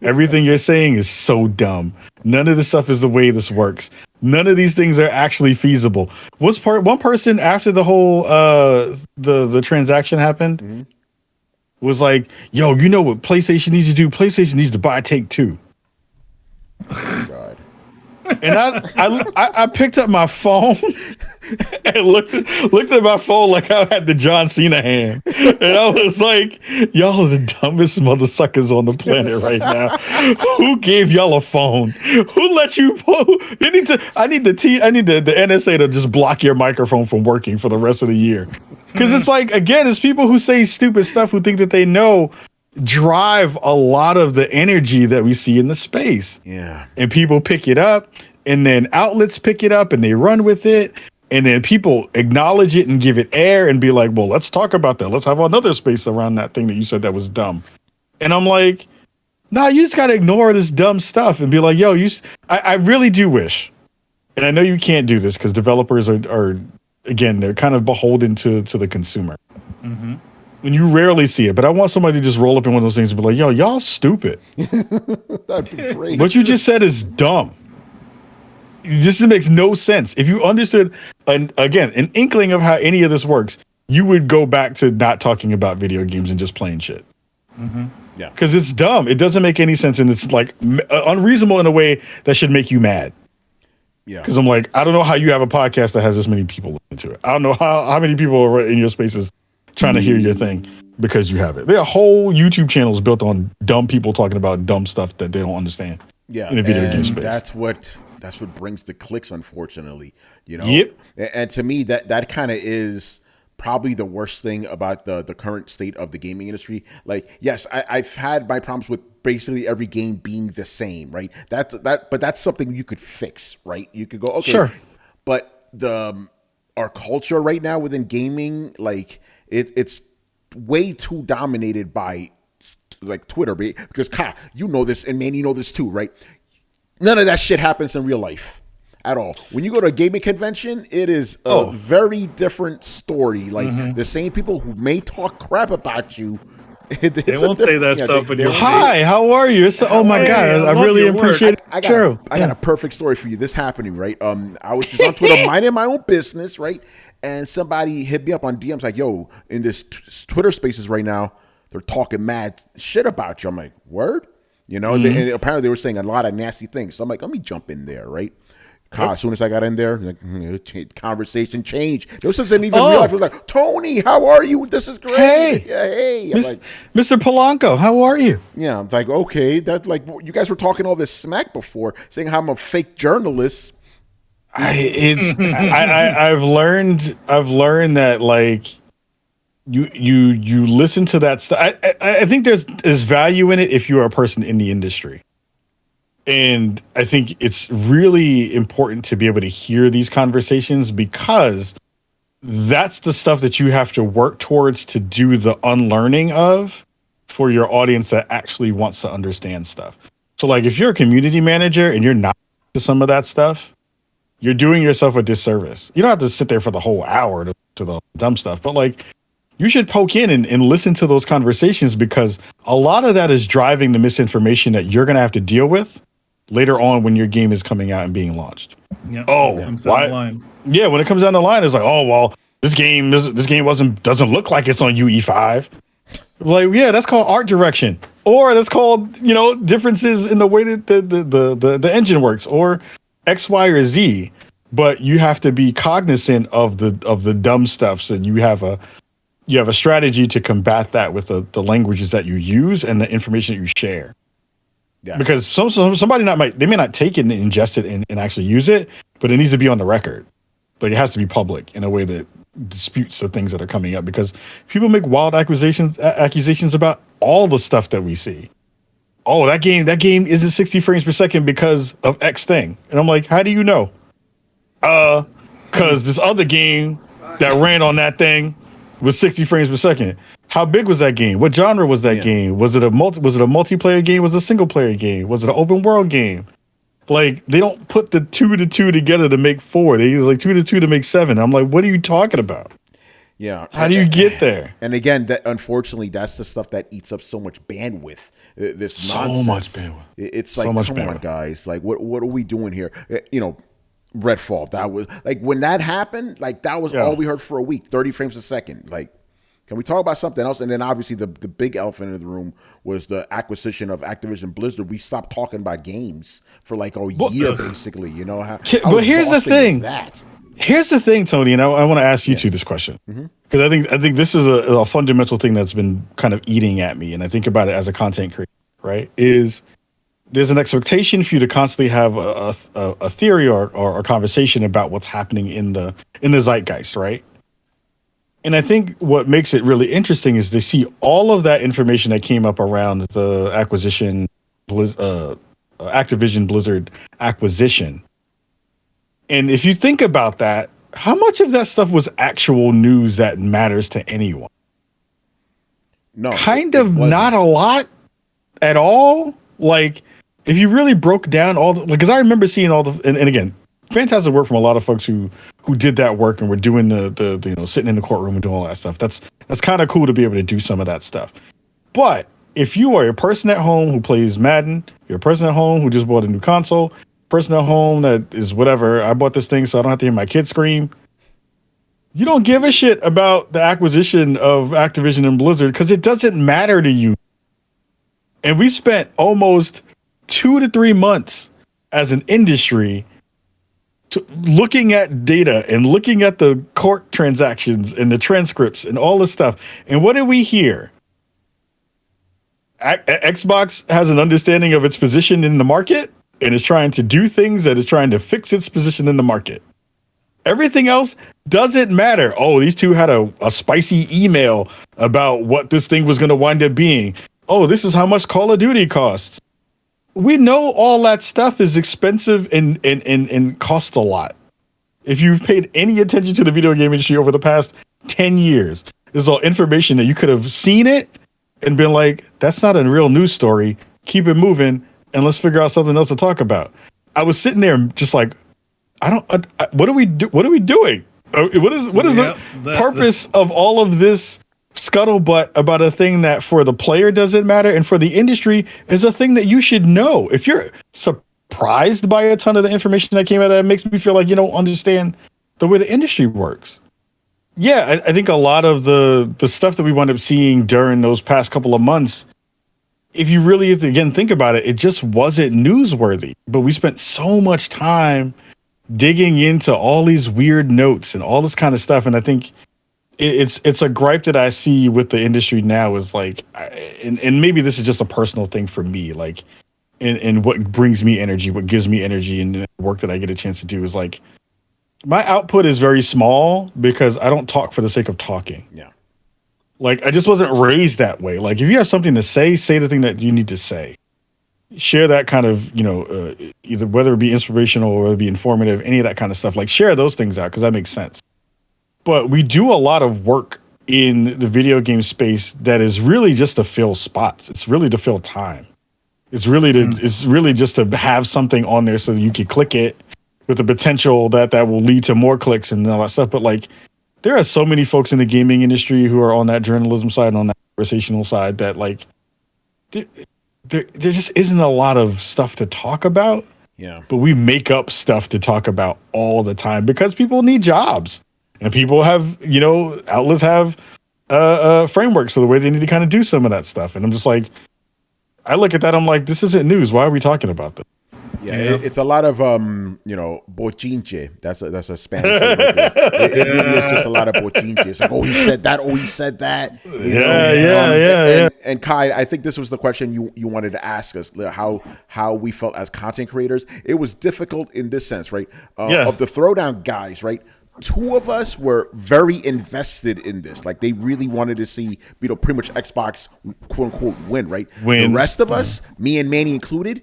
Speaker 3: Everything you're saying is so dumb. None of this stuff is the way this works. None of these things are actually feasible. One person after the whole the transaction happened was like, "Yo, you know what PlayStation needs to do? PlayStation needs to buy Take-Two." Oh, God. And I picked up my phone and looked at my phone like I had the John Cena hand, and I was like, "Y'all are the dumbest motherfuckers on the planet right now. Who gave y'all a phone? Who let you? I need the NSA to just block your microphone from working for the rest of the year, because it's like, again, it's people who say stupid stuff who think that they know." Drive a lot of the energy that we see in the space.
Speaker 1: Yeah.
Speaker 3: And people pick it up, and then outlets pick it up and they run with it. And then people acknowledge it and give it air and be like, well, let's talk about that. Let's have another space around that thing that you said that was dumb. And I'm like, nah, you just got to ignore this dumb stuff and be like, yo, I really do wish. And I know you can't do this because developers are, again, they're kind of beholden to the consumer. Mm-hmm. And you rarely see it, but I want somebody to just roll up in one of those things and be like, yo, y'all stupid.
Speaker 1: That'd be great.
Speaker 3: What you just said is dumb. This makes no sense. If you understood, again, an inkling of how any of this works, you would go back to not talking about video games and just playing shit.
Speaker 1: Mm-hmm. Yeah.
Speaker 3: Because it's dumb. It doesn't make any sense, and it's like unreasonable in a way that should make you mad. Yeah. Because I'm like, I don't know how you have a podcast that has this many people listening to it. I don't know how many people are in your spaces trying to hear your thing because you have it. There are whole YouTube channels built on dumb people talking about dumb stuff that they don't understand.
Speaker 1: Yeah,
Speaker 3: in a video game space.
Speaker 1: That's what brings the clicks, unfortunately.
Speaker 3: Yep.
Speaker 1: And to me, that kind of is probably the worst thing about the current state of the gaming industry. Like, yes, I've had my problems with basically every game being the same, right? But that's something you could fix, right? You could go, okay, sure. But our culture right now within gaming, like, it's way too dominated by like Twitter, because you know this, and man, you know this too, right? None of that shit happens in real life at all. When you go to a gaming convention, it is a very different story. Like the same people who may talk crap about you,
Speaker 2: they won't say that stuff.
Speaker 3: Hi, how are you? Oh my God, I really appreciate it. I
Speaker 1: got a perfect story for you. This happening, right? I was just on Twitter minding my own business, right? And somebody hit me up on DMs like, yo, in this Twitter spaces right now, they're talking mad shit about you. I'm like, word? You know, and apparently they were saying a lot of nasty things. So I'm like, let me jump in there, right? As soon as I got in there, conversation changed. This isn't even real. I was like, Tony, how are you? This is great.
Speaker 3: Hey,
Speaker 1: yeah, hey,
Speaker 3: like, Mr. Polanco, how are you?
Speaker 1: Yeah, I'm like, okay, that like you guys were talking all this smack before, saying how I'm a fake journalist.
Speaker 3: I've learned that like you listen to that stuff. I think there's value in it if you're a person in the industry. And I think it's really important to be able to hear these conversations because that's the stuff that you have to work towards to do the unlearning of for your audience that actually wants to understand stuff. So like if you're a community manager and you're not to some of that stuff, you're doing yourself a disservice. You don't have to sit there for the whole hour to the dumb stuff, but like you should poke in and listen to those conversations because a lot of that is driving the misinformation that you're going to have to deal with later on when your game is coming out and being launched.
Speaker 2: Yeah.
Speaker 3: Why? Yeah, when it comes down the line, it's like, oh well, this game doesn't look like it's on UE5. Like, yeah, that's called art direction, or that's called differences in the way that the engine works, or X, Y, or Z. But you have to be cognizant of the dumb stuff, so you have a strategy to combat that with the languages that you use and the information that you share. Yeah. Because somebody may not take it and ingest it and actually use it, but it needs to be on the record. Like it has to be public in a way that disputes the things that are coming up because people make wild accusations about all the stuff that we see. Oh, that game isn't 60 frames per second because of X thing. And I'm like, how do you know? Because this other game that ran on that thing was 60 frames per second. How big was that game? What genre was that game? Was it a multiplayer game? Was it a single player game? Was it an open world game? Like they don't put the 2 to 2 together to make 4. They use like 2 to 2 to make 7. I'm like, what are you talking about?
Speaker 1: Yeah.
Speaker 3: How do you get there?
Speaker 1: And again, that unfortunately, that's the stuff that eats up so much bandwidth. This
Speaker 3: so
Speaker 1: nonsense.
Speaker 3: Much bandwidth.
Speaker 1: It's like, come on, guys. Like, what are we doing here? Redfall. That was like when that happened. Like that was all we heard for a week. 30 frames a second. Like. Can we talk about something else? And then obviously the big elephant in the room was the acquisition of Activision Blizzard. We stopped talking about games for like a year, basically.
Speaker 3: But here's the thing. Here's the thing, Tony, and I want to ask you two this question because I think this is a fundamental thing that's been kind of eating at me, and I think about it as a content creator. Right? Is there's an expectation for you to constantly have a theory or a conversation about what's happening in the zeitgeist, right? And I think what makes it really interesting is to see all of that information that came up around the Activision Blizzard acquisition. And if you think about that, how much of that stuff was actual news that matters to anyone?
Speaker 1: No,
Speaker 3: kind of not a lot at all. Like if you really broke down all the, because I remember seeing all the, and again, fantastic work from a lot of folks who did that work and were doing the sitting in the courtroom and doing all that stuff. That's kind of cool to be able to do some of that stuff. But if you are a person at home who plays Madden, you're a person at home who just bought a new console, person at home that is whatever, I bought this thing so I don't have to hear my kids scream. You don't give a shit about the acquisition of Activision and Blizzard because it doesn't matter to you. And we spent almost 2 to 3 months as an industry looking at data and looking at the court transactions and the transcripts and all this stuff. And what did we hear? Xbox has an understanding of its position in the market and is trying to do things that is trying to fix its position in the market. Everything else doesn't matter. Oh, these two had a spicy email about what this thing was going to wind up being. Oh, this is how much Call of Duty costs. We know all that stuff is expensive and costs a lot. If you've paid any attention to the video game industry over the past 10 years, this is all information that you could have seen it and been like, that's not a real news story. Keep it moving and let's figure out something else to talk about. I was sitting there just like, what are we doing? What is the purpose of all of this scuttlebutt about a thing that for the player doesn't matter and for the industry is a thing that you should know? If you're surprised by a ton of the information that came out, it makes me feel like you don't understand the way the industry works. Yeah, I think a lot of the stuff that we wound up seeing during those past couple of months if you really, again, think about it, it just wasn't newsworthy. But we spent so much time digging into all these weird notes and all this kind of stuff. And I think it's a gripe that I see with the industry now is like, and maybe this is just a personal thing for me, like, and what brings me energy, what gives me energy, and the work that I get a chance to do is like, my output is very small because I don't talk for the sake of talking.
Speaker 1: Yeah.
Speaker 3: Like, I just wasn't raised that way. Like, if you have something to say the thing that you need to say. Share that kind of, either whether it be inspirational or whether it be informative, any of that kind of stuff. Like, share those things out because that makes sense. But we do a lot of work in the video game space that is really just to fill spots. It's really to fill time. It's really just to have something on there so that you can click it with the potential that will lead to more clicks and all that stuff. But like, there are so many folks in the gaming industry who are on that journalism side and on that conversational side that like, there just isn't a lot of stuff to talk about.
Speaker 1: Yeah.
Speaker 3: But we make up stuff to talk about all the time because people need jobs and people have, outlets have frameworks for the way they need to kind of do some of that stuff. And I'm just like, I look at that, I'm like, this isn't news. Why are we talking about this?
Speaker 1: Yeah, it's a lot of bochinche. That's a Spanish word right there. It really is just a lot of bochinche. It's like, oh, he said that. Oh, he said that.
Speaker 3: Yeah.
Speaker 1: And Kai, I think this was the question you wanted to ask us, how we felt as content creators. It was difficult in this sense, right? Of the Throwdown guys, right? Two of us were very invested in this. Like, they really wanted to see, pretty much Xbox, quote unquote, win, right? The rest of us, me and Manny included,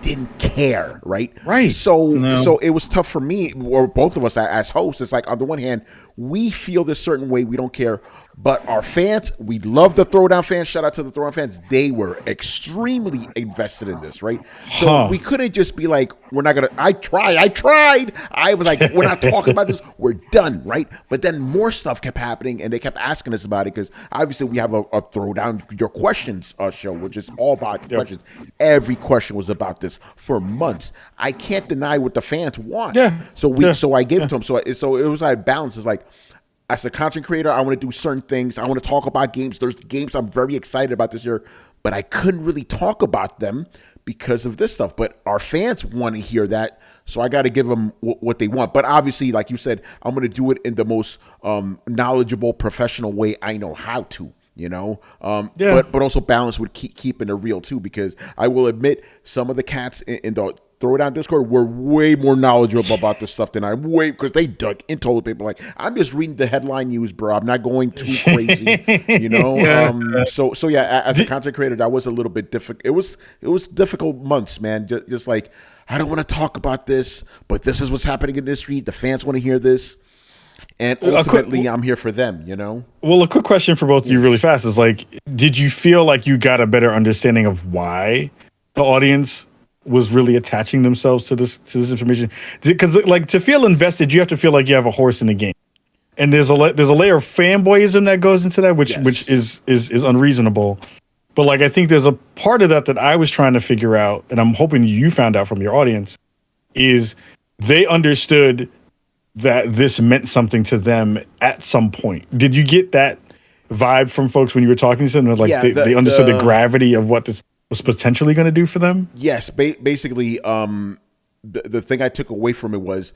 Speaker 1: didn't care, right? So it was tough for me, or both of us as hosts. It's like, on the one hand, we feel this certain way, we don't care, but our fans, we love the Throwdown fans. Shout out to the Throwdown fans. They were extremely invested in this, right? So we couldn't just be like, we're not gonna. I tried. I was like, we're not talking about this. We're done, right? But then more stuff kept happening, and they kept asking us about it because obviously we have a Throwdown Your Questions show, which is all about questions. Every question was about this for months. I can't deny what the fans want. So I gave it to them. So it was like balance. It's like, as a content creator, I want to do certain things. I want to talk about games. There's games I'm very excited about this year, but I couldn't really talk about them because of this stuff. But our fans want to hear that, so I got to give them what they want. But obviously, like you said, I'm going to do it in the most knowledgeable, professional way I know how to. But also balance with keeping it real too, because I will admit some of the cats in the Throwdown Discord were way more knowledgeable about this stuff than I am. Because they dug into all the people. Like, I'm just reading the headline news, bro. I'm not going too crazy, So yeah, as a content creator, that was a little bit difficult. It was difficult months, man. Just like, I don't want to talk about this, but this is what's happening in the industry. The fans want to hear this. And ultimately, I'm here for them,
Speaker 3: Well, a quick question for both of you really fast is like, did you feel like you got a better understanding of why the audience was really attaching themselves to this information? Because like, to feel invested, you have to feel like you have a horse in the game. And there's a layer of fanboyism that goes into that, which is unreasonable. But like, I think there's a part of that I was trying to figure out, and I'm hoping you found out from your audience, is they understood that this meant something to them at some point. Did you get that vibe from folks when you were talking to them? Like, they understood the gravity of what this was potentially going to do for them?
Speaker 1: Yes. Basically, the thing I took away from it was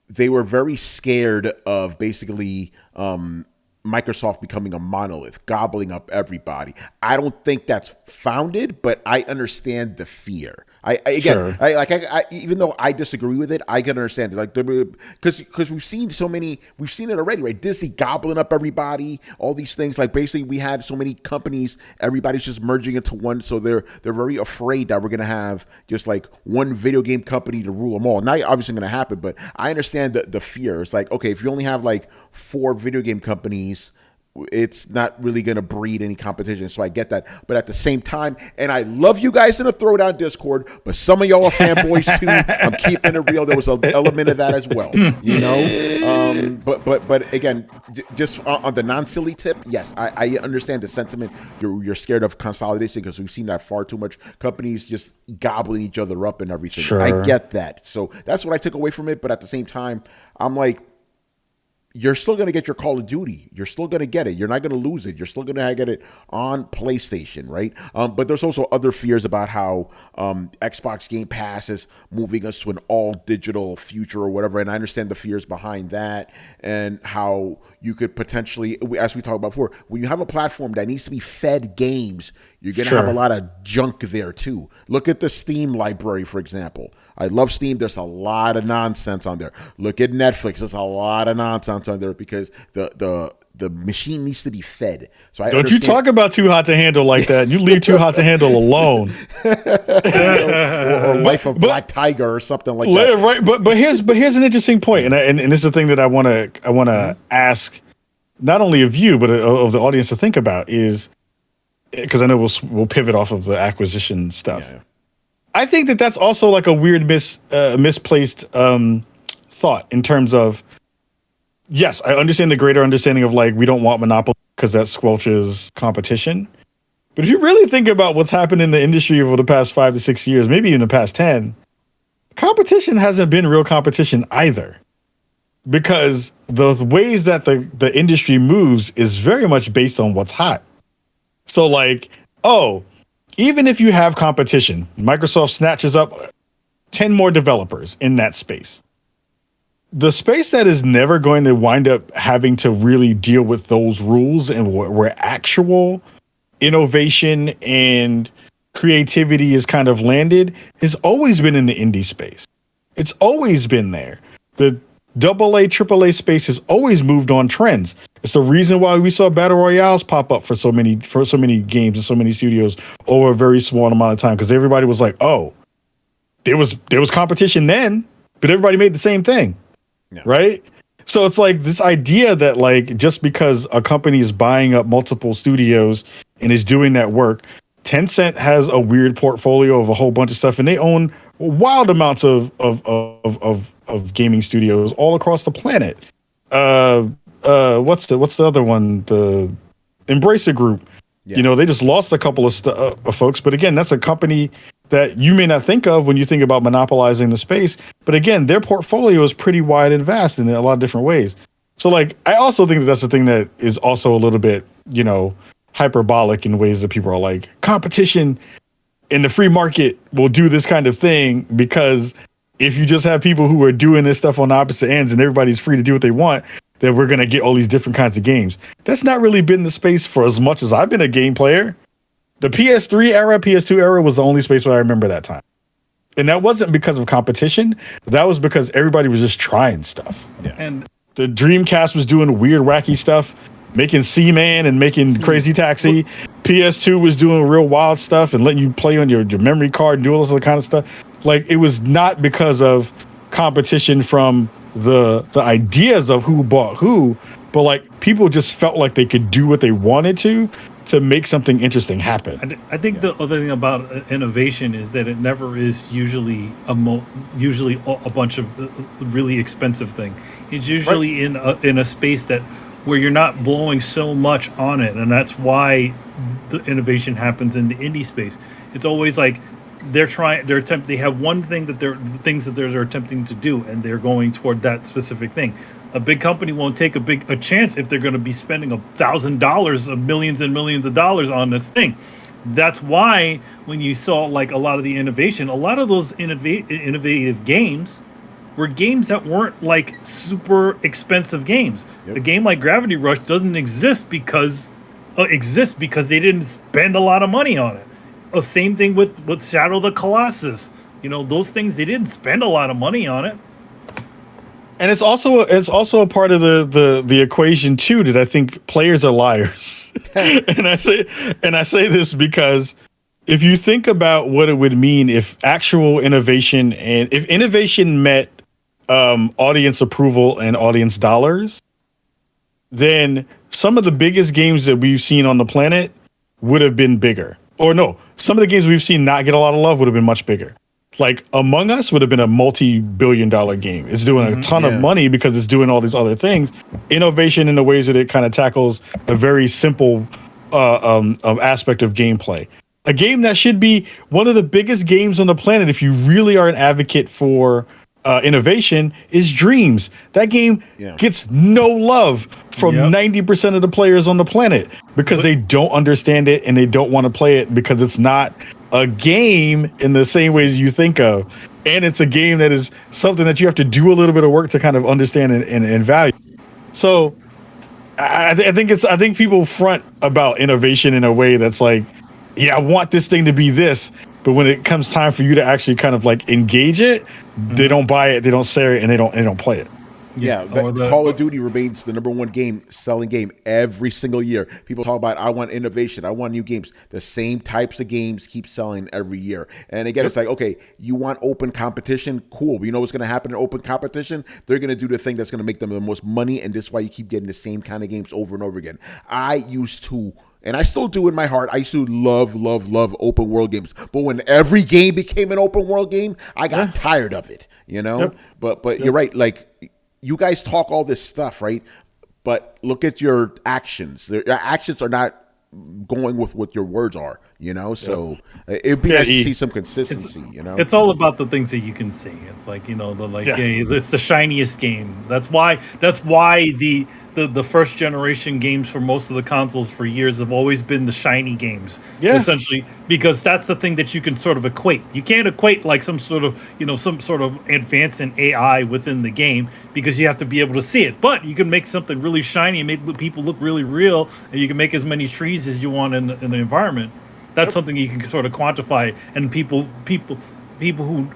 Speaker 1: they were very scared of basically Microsoft becoming a monolith, gobbling up everybody. I don't think that's founded, but I understand the fear. Even though I disagree with it, I can understand it. Like, because we've seen it already, right? Disney gobbling up everybody, all these things. Like, basically, we had so many companies, everybody's just merging into one. So they're very afraid that we're gonna have just like one video game company to rule them all. Not obviously gonna happen, but I understand the fear. It's like, okay, if you only have like 4 video game companies, it's not really going to breed any competition. So I get that. But at the same time, and I love you guys in the Throwdown Discord, but some of y'all are fanboys too. I'm keeping it real. There was an element of that as well, But again, just on the non-silly tip, yes, I understand the sentiment. You're scared of consolidation because we've seen that far too much. Companies just gobbling each other up and everything.
Speaker 3: Sure.
Speaker 1: I get that. So that's what I took away from it. But at the same time, I'm like, you're still going to get your Call of Duty. You're still going to get it. You're not going to lose it. You're still going to get it on PlayStation, right? But there's also other fears about how Xbox Game Pass is moving us to an all-digital future or whatever. And I understand the fears behind that and how you could potentially, as we talked about before, when you have a platform that needs to be fed games, you're going to have a lot of junk there too. Look at the Steam library, for example. I love Steam. There's a lot of nonsense on there. Look at Netflix. There's a lot of nonsense on there because the machine needs to be fed. So
Speaker 3: don't you talk about Too Hot to Handle like that. You leave Too Hot to Handle alone.
Speaker 1: or Life of Black Tiger or something like that.
Speaker 3: Right. But here's an interesting point, and this is the thing that I want to ask not only of you but of the audience to think about is, because I know we'll pivot off of the acquisition stuff. Yeah. I think that's also like a weird misplaced thought in terms of, yes, I understand the greater understanding of like we don't want monopoly because that squelches competition. But if you really think about what's happened in the industry over the past 5 to 6 years, maybe even the past 10, competition hasn't been real competition either. Because the ways that the industry moves is very much based on what's hot. So like, even if you have competition, Microsoft snatches up 10 more developers in that space. The space that is never going to wind up having to really deal with those rules and where actual innovation and creativity is kind of landed has always been in the indie space. It's always been there. The AA, AAA space has always moved on trends. It's the reason why we saw battle royales pop up for so many games and so many studios over a very small amount of time, because everybody was like, oh, there was competition then, but everybody made the same thing. Yeah. Right? So it's like this idea that like just because a company is buying up multiple studios and is doing that work, Tencent has a weird portfolio of a whole bunch of stuff, and they own wild amounts of gaming studios all across the planet. What's the other one? The Embracer Group. Yeah. You know, they just lost a couple of folks, but again, that's a company that you may not think of when you think about monopolizing the space. But again, their portfolio is pretty wide and vast in a lot of different ways. So like, I also think that's the thing that is also a little bit, you know, hyperbolic in ways that people are like, competition in the free market will do this kind of thing, because if you just have people who are doing this stuff on the opposite ends and everybody's free to do what they want, then we're going to get all these different kinds of games. That's not really been the space for as much as I've been a game player. The PS3 era, PS2 era was the only space where I remember that time. And that wasn't because of competition. That was because everybody was just trying stuff.
Speaker 2: Yeah. And
Speaker 3: the Dreamcast was doing weird, wacky stuff, making Seaman and making Crazy Taxi. PS2 was doing real wild stuff and letting you play on your memory card and do all this other kind of stuff. Like, it was not because of competition from the ideas of who bought who, but like people just felt like they could do what they wanted to make something interesting happen.
Speaker 2: I think the other thing about innovation is that it never is usually a bunch of really expensive thing. It's usually in a space that where you're not blowing so much on it, and that's why the innovation happens in the indie space. It's always like they have one thing that they're attempting to do, and they're going toward that specific thing. A big company won't take a chance if they're going to be spending $1,000 of millions and millions of dollars on this thing. That's why when you saw like a lot of the innovation, a lot of those innovative games were games that weren't like super expensive games. Yep. A game like Gravity Rush doesn't exist because they didn't spend a lot of money on it. Same thing with Shadow of the Colossus. You know, those things, they didn't spend a lot of money on it.
Speaker 3: And it's also a part of the equation too, that I think players are liars. and I say this because if you think about what it would mean if actual innovation and if innovation met audience approval and audience dollars, then some of the biggest games that we've seen on the planet would have been bigger. Or no, some of the games we've seen not get a lot of love would have been much bigger. Like Among Us would have been a multi-billion-dollar game. It's doing a ton of money because it's doing all these other things. Innovation in the ways that it kind of tackles a very simple aspect of gameplay. A game that should be one of the biggest games on the planet if you really are an advocate for innovation is Dreams. That game gets no love from 90% of the players on the planet because they don't understand it and they don't want to play it because it's not a game in the same ways you think of. And it's a game that is something that you have to do a little bit of work to kind of understand and value. So I think people front about innovation in a way that's like, yeah, I want this thing to be this. But when it comes time for you to actually kind of like engage it, they don't buy it, they don't share it, and they don't play it.
Speaker 1: Yeah, Call of Duty remains the number one selling game every single year. People talk about, I want innovation, I want new games. The same types of games keep selling every year. And again, it's like, okay, you want open competition? Cool. But you know what's going to happen in open competition? They're going to do the thing that's going to make them the most money, and this is why you keep getting the same kind of games over and over again. I used to, and I still do in my heart, I used to love open world games. But when every game became an open world game, I got tired of it, you know? But you're right, like, you guys talk all this stuff, right? But look at your actions. Your actions are not going with what your words are, you know? So it'd be nice to see some consistency, you know?
Speaker 2: It's all about the things that you can see. It's like, you know, it's the shiniest game. That's why the first generation games for most of the consoles for years have always been the shiny games, essentially, because that's the thing that you can sort of equate. You can't equate like some sort of advance in AI within the game because you have to be able to see it. But you can make something really shiny and make people look really real, and you can make as many trees as you want in the environment. That's something you can sort of quantify, and people who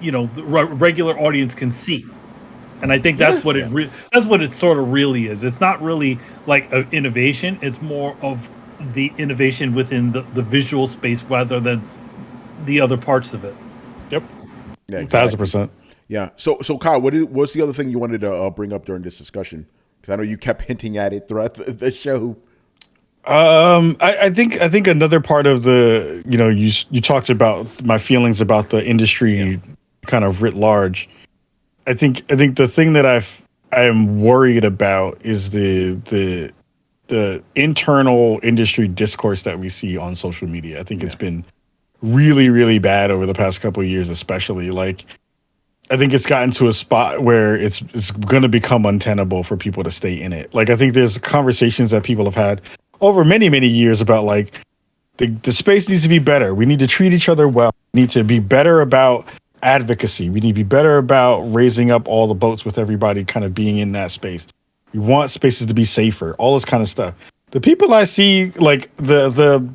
Speaker 2: the regular audience can see. And I think that's what that's what it sort of really is. It's not really like an innovation. It's more of the innovation within the visual space rather than the other parts of it.
Speaker 3: Yep.
Speaker 1: Yeah,
Speaker 3: 1,000%.
Speaker 1: Yeah. So Kyle, what's the other thing you wanted to bring up during this discussion? Because I know you kept hinting at it throughout the show.
Speaker 3: I think another part of the, you talked about my feelings about the industry kind of writ large. I think the thing that I am worried about is the internal industry discourse that we see on social media. I think it's been really, really bad over the past couple of years, especially. Like, I think it's gotten to a spot where it's going to become untenable for people to stay in it. Like, I think there's conversations that people have had over many, many years about like the space needs to be better. We need to treat each other well. We need to be better about advocacy. We need to be better about raising up all the boats with everybody kind of being in that space. We want spaces to be safer, all this kind of stuff. The people I see, like the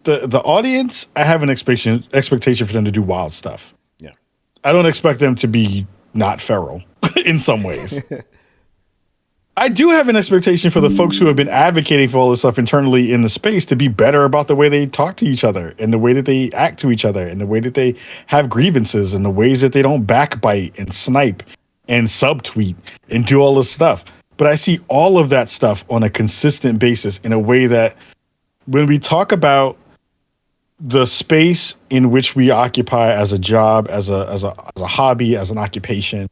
Speaker 3: audience, I have an expectation for them to do wild stuff.
Speaker 1: Yeah.
Speaker 3: I don't expect them to be not feral in some ways. I do have an expectation for the folks who have been advocating for all this stuff internally in the space to be better about the way they talk to each other and the way that they act to each other and the way that they have grievances and the ways that they don't backbite and snipe and subtweet and do all this stuff. But I see all of that stuff on a consistent basis in a way that when we talk about the space in which we occupy as a job, as a hobby, as an occupation,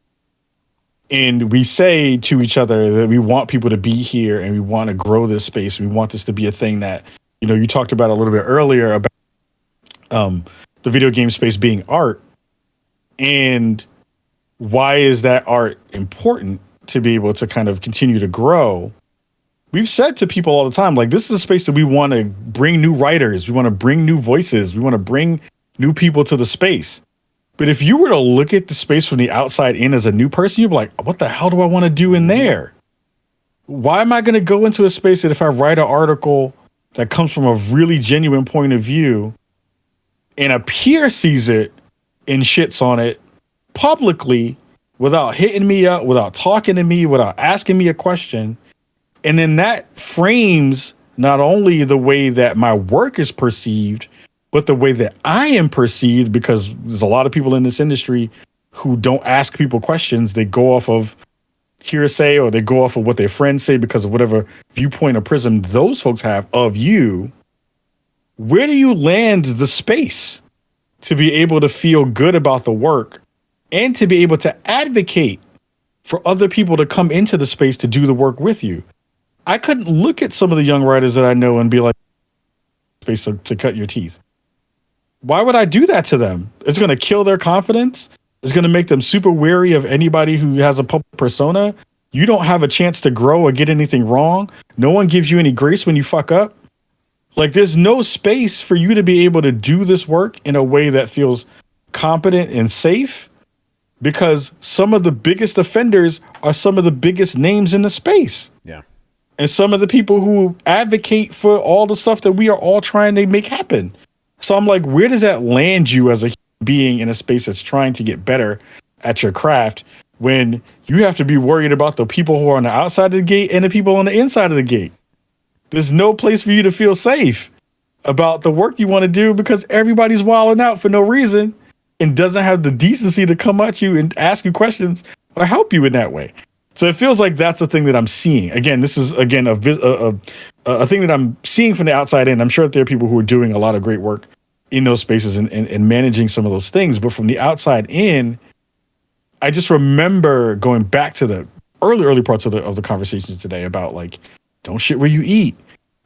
Speaker 3: and we say to each other that we want people to be here and we want to grow this space. We want this to be a thing that, you talked about a little bit earlier about the video game space being art. And why is that art important to be able to kind of continue to grow? We've said to people all the time, like, this is a space that we want to bring new writers. We want to bring new voices. We want to bring new people to the space. But if you were to look at the space from the outside in as a new person, you'd be like, what the hell do I want to do in there? Why am I going to go into a space that if I write an article that comes from a really genuine point of view and a peer sees it and shits on it publicly without hitting me up, without talking to me, without asking me a question, and then that frames not only the way that my work is perceived, but the way that I am perceived, because there's a lot of people in this industry who don't ask people questions. They go off of hearsay or they go off of what their friends say because of whatever viewpoint or prism those folks have of you. Where do you land the space to be able to feel good about the work and to be able to advocate for other people to come into the space to do the work with you? I couldn't look at some of the young writers that I know and be like, space to cut your teeth. Why would I do that to them? It's going to kill their confidence. It's going to make them super wary of anybody who has a public persona. You don't have a chance to grow or get anything wrong. No one gives you any grace when you fuck up. Like, there's no space for you to be able to do this work in a way that feels competent and safe, because some of the biggest offenders are some of the biggest names in the space.
Speaker 1: Yeah.
Speaker 3: And some of the people who advocate for all the stuff that we are all trying to make happen. So I'm like, where does that land you as a being in a space that's trying to get better at your craft, when you have to be worried about the people who are on the outside of the gate and the people on the inside of the gate? There's no place for you to feel safe about the work you want to do, because everybody's wilding out for no reason and doesn't have the decency to come at you and ask you questions or help you in that way. So it feels like that's the thing that I'm seeing. Again, this is a thing that I'm seeing from the outside in. I'm sure that there are people who are doing a lot of great work in those spaces and managing some of those things. But from the outside in, I just remember going back to the early parts of the conversations today about, like, don't shit where you eat.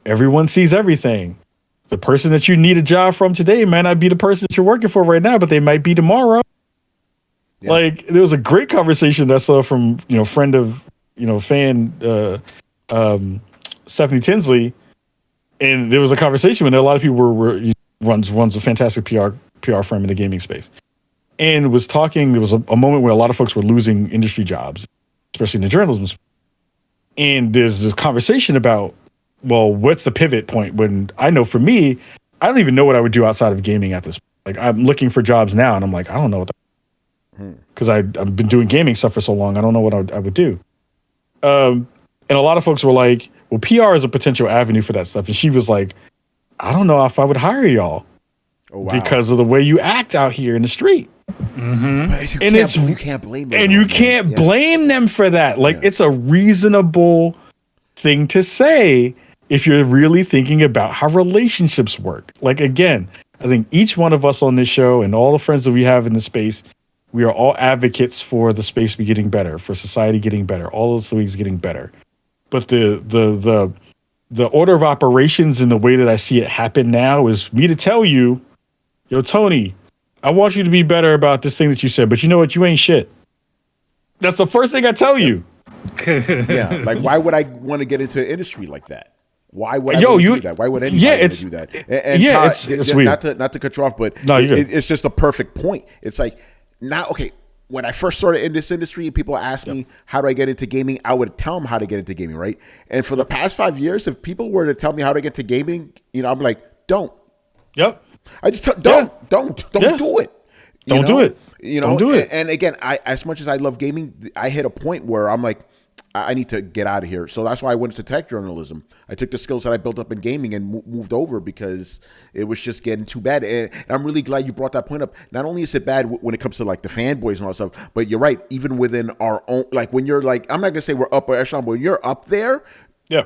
Speaker 3: Everyone sees everything. The person that you need a job from today might not be the person that you're working for right now, but they might be tomorrow. Yeah. Like, there was a great conversation that I saw from, friend of, fan, Stephanie Tinsley. And there was a conversation when a lot of people were runs a fantastic PR firm in the gaming space, and was talking. There was a moment where a lot of folks were losing industry jobs, especially in the journalism space. And there's this conversation about, well, what's the pivot point? When I know for me, I don't even know what I would do outside of gaming at this point. Like, I'm looking for jobs now, and I'm like, I don't know what, because I've been doing gaming stuff for so long. I don't know what I would do. And a lot of folks were like, well, PR is a potential avenue for that stuff. And she was like, I don't know if I would hire y'all because of the way you act out here in the street.
Speaker 1: Mm-hmm. You can't blame them.
Speaker 3: And you can't blame them for that. Like, it's a reasonable thing to say if you're really thinking about how relationships work. Like, again, I think each one of us on this show and all the friends that we have in the space, we are all advocates for the space be getting better, for society getting better, all those things getting better. But the order of operations and the way that I see it happen now is me to tell you, yo, Tony, I want you to be better about this thing that you said, but you know what? You ain't shit. That's the first thing I tell you.
Speaker 1: Yeah, like, why would I want to get into an industry like that? Why would I do that? Why would anybody want to do that? And
Speaker 3: it's weird.
Speaker 1: Not to cut you off, but
Speaker 3: no,
Speaker 1: it's just a perfect point. It's like, now, okay, when I first started in this industry, people asked me, how do I get into gaming? I would tell them how to get into gaming, right? And for the past 5 years, if people were to tell me how to get to gaming, I'm like, don't.
Speaker 3: Yep.
Speaker 1: I just don't do it.
Speaker 3: Don't do it.
Speaker 1: Don't do it. And again, as much as I love gaming, I hit a point where I'm like, I need to get out of here. So that's why I went into tech journalism. I took the skills that I built up in gaming and moved over because it was just getting too bad. And I'm really glad you brought that point up. Not only is it bad when it comes to, like, the fanboys and all that stuff, but you're right. Even within our own, like, when you're like, I'm not gonna say we're upper echelon, but when you're up there,